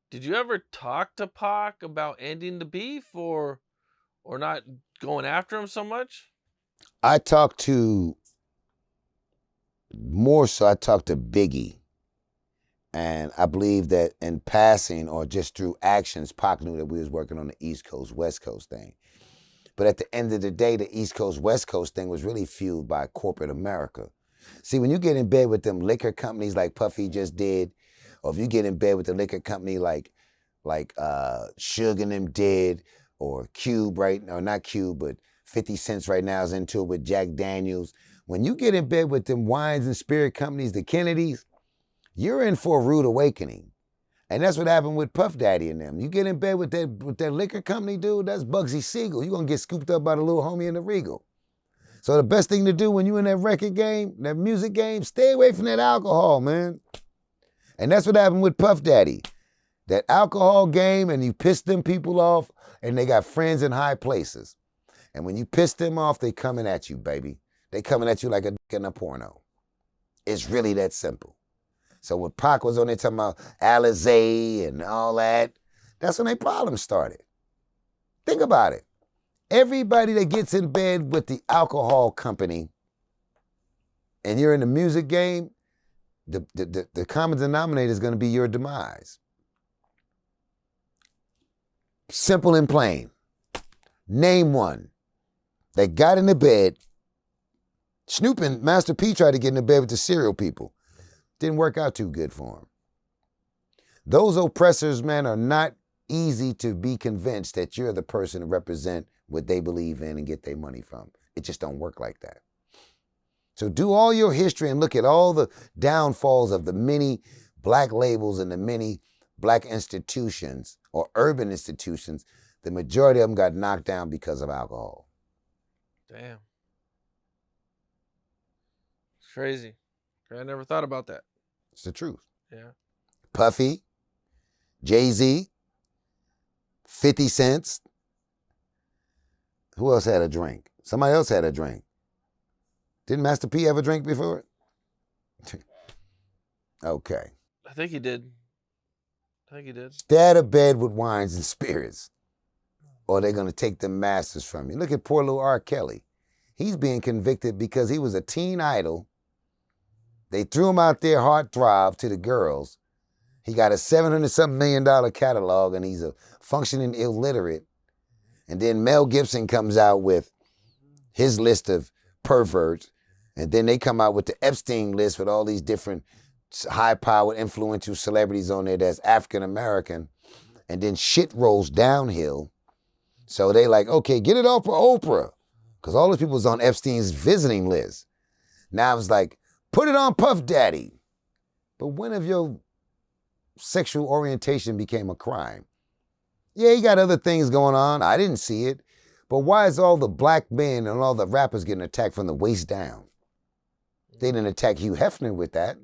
Did you ever talk to Pac about ending the beef or not going after him so much? I talked to Biggie. And I believe that in passing or just through actions, Pac knew that we was working on the East Coast, West Coast thing. But at the end of the day, the East Coast, West Coast thing was really fueled by corporate America. See, when you get in bed with them liquor companies like Puffy just did, or if you get in bed with the liquor company like Suge and them did, or Cube, right? Or not Cube, but 50 Cent right now is into it with Jack Daniels. When you get in bed with them wines and spirit companies, the Kennedys, you're in for a rude awakening. And that's what happened with Puff Daddy and them. You get in bed with that liquor company, dude, that's Bugsy Siegel. You're going to get scooped up by the little homie in the Regal. So the best thing to do when you in that record game, that music game, stay away from that alcohol, man. And that's what happened with Puff Daddy. That alcohol game, and you piss them people off, and they got friends in high places. And when you piss them off, they coming at you, baby. They coming at you like a dick in a porno. It's really that simple. So when Pac was on there talking about Alizé and all that, that's when their problems started. Think about it. Everybody that gets in bed with the alcohol company and you're in the music game, the common denominator is going to be your demise. Simple and plain. Name one that got in the bed. Snoop and Master P tried to get in the bed with the cereal people. Didn't work out too good for him. Those oppressors, man, are not easy to be convinced that you're the person to represent what they believe in and get their money from. It just don't work like that. So do all your history and look at all the downfalls of the many black labels and the many black institutions or urban institutions. The majority of them got knocked down because of alcohol. Damn. crazy. I never thought about that. It's the truth. Yeah. Puffy, Jay-Z, 50 Cent. Who else had a drink? Somebody else had a drink. Didn't Master P have a drink before? Okay. I think he did. Stay out of bed with wines and spirits, or they're going to take the masters from you. Look at poor little R. Kelly. He's being convicted because he was a teen idol. They threw him out there heartthrob to the girls. He got a $700-something million catalog, and he's a functioning illiterate. And then Mel Gibson comes out with his list of perverts, and then they come out with the Epstein list with all these different high-powered, influential celebrities on there that's African-American, and then shit rolls downhill. So they like, okay, get it off for Oprah, because all those people was on Epstein's visiting list. Now it's like, put it on Puff Daddy. But when have your sexual orientation became a crime? Yeah, he got other things going on. I didn't see it. But why is all the black men and all the rappers getting attacked from the waist down? They didn't attack Hugh Hefner with that.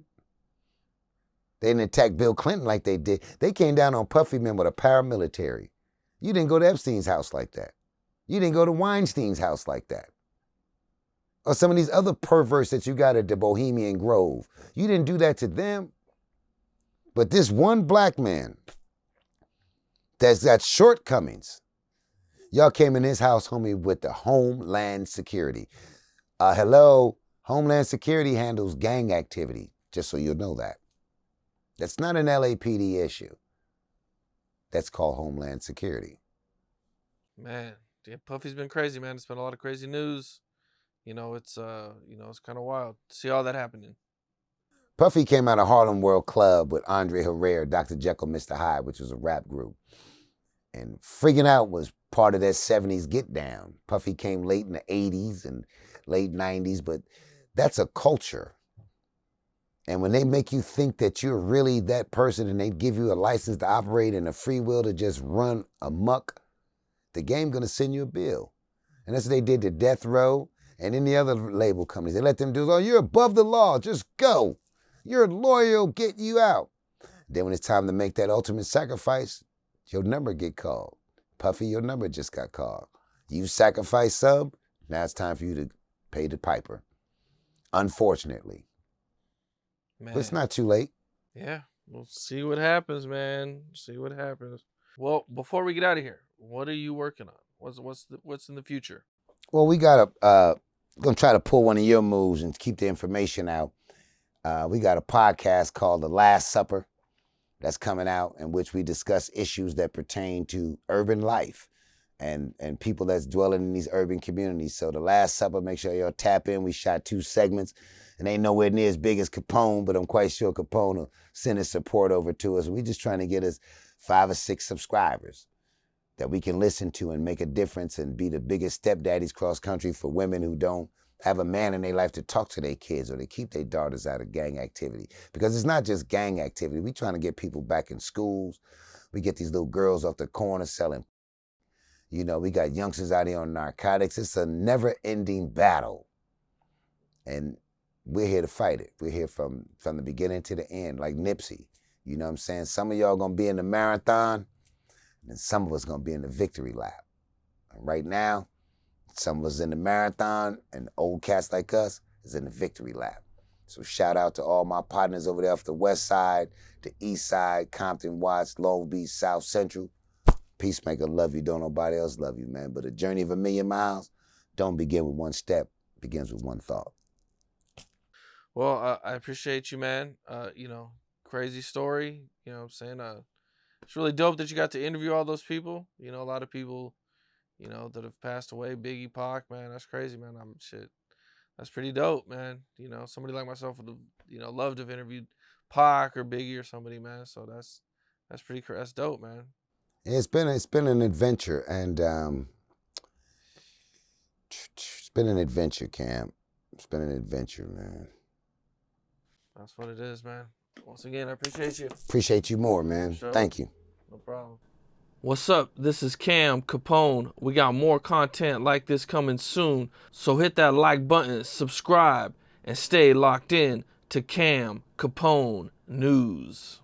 They didn't attack Bill Clinton like they did. They came down on Puffy men with a paramilitary. You didn't go to Epstein's house like that. You didn't go to Weinstein's house like that. Or some of these other perverts that you got at the Bohemian Grove. You didn't do that to them. But this one black man that's got shortcomings, y'all came in his house, homie, with the Homeland Security. Hello, Homeland Security handles gang activity, just so you'll know that. That's not an LAPD issue. That's called Homeland Security. Man, yeah, Puffy's been crazy, man. It's been a lot of crazy news. It's kind of wild to see all that happening. Puffy came out of Harlem World Club with Andre Herrera, Dr. Jekyll, Mr. Hyde, which was a rap group. And Freaking Out was part of that 70s get down. Puffy came late in the 80s and late 90s, but that's a culture. And when they make you think that you're really that person and they give you a license to operate and a free will to just run amok, the game gonna send you a bill. And that's what they did to Death Row and any other label companies. They let them do, oh, you're above the law, just go. Your lawyer will get you out. Then when it's time to make that ultimate sacrifice, your number get called. Puffy, your number just got called. You sacrifice sub, now it's time for you to pay the piper. Unfortunately. Man. But it's not too late. Yeah, we'll see what happens, man. See what happens. Well, before we get out of here, what are you working on? What's in the future? Well, we got gonna try to pull one of your moves and keep the information out. We got a podcast called The Last Supper that's coming out, in which we discuss issues that pertain to urban life and people that's dwelling in these urban communities. So The Last Supper, make sure y'all tap in. We shot 2 segments. And ain't nowhere near as big as Capone, but I'm quite sure Capone will send his support over to us. We're just trying to get us 5 or 6 subscribers that we can listen to and make a difference and be the biggest stepdaddies cross country for women who don't have a man in their life to talk to their kids or to keep their daughters out of gang activity. Because it's not just gang activity. We're trying to get people back in schools. We get these little girls off the corner selling. We got youngsters out here on narcotics. It's a never-ending battle. And we're here to fight it. We're here from the beginning to the end, like Nipsey. You know what I'm saying? Some of y'all gonna be in the marathon, and some of us gonna be in the victory lap. And right now, some of us in the marathon, and old cats like us is in the victory lap. So shout out to all my partners over there off the west side, the east side, Compton, Watts, Long Beach, South Central. Peacemaker, love you. Don't nobody else love you, man. But a journey of 1,000,000 miles don't begin with one step, it begins with one thought. Well, I appreciate you, man. Crazy story. You know what I'm saying? It's really dope that you got to interview all those people. A lot of people, that have passed away. Biggie, Pac, man, that's crazy, man. That's pretty dope, man. Somebody like myself would have, loved to have interviewed Pac or Biggie or somebody, man. So that's that's dope, man. It's been an adventure, and it's been an adventure, Cam. It's been an adventure, man. That's what it is, man. Once again, I appreciate you. Appreciate you more, man. Sure. Thank you. No problem. What's up? This is Cam Capone. We got more content like this coming soon. So hit that like button, subscribe, and stay locked in to Capone News.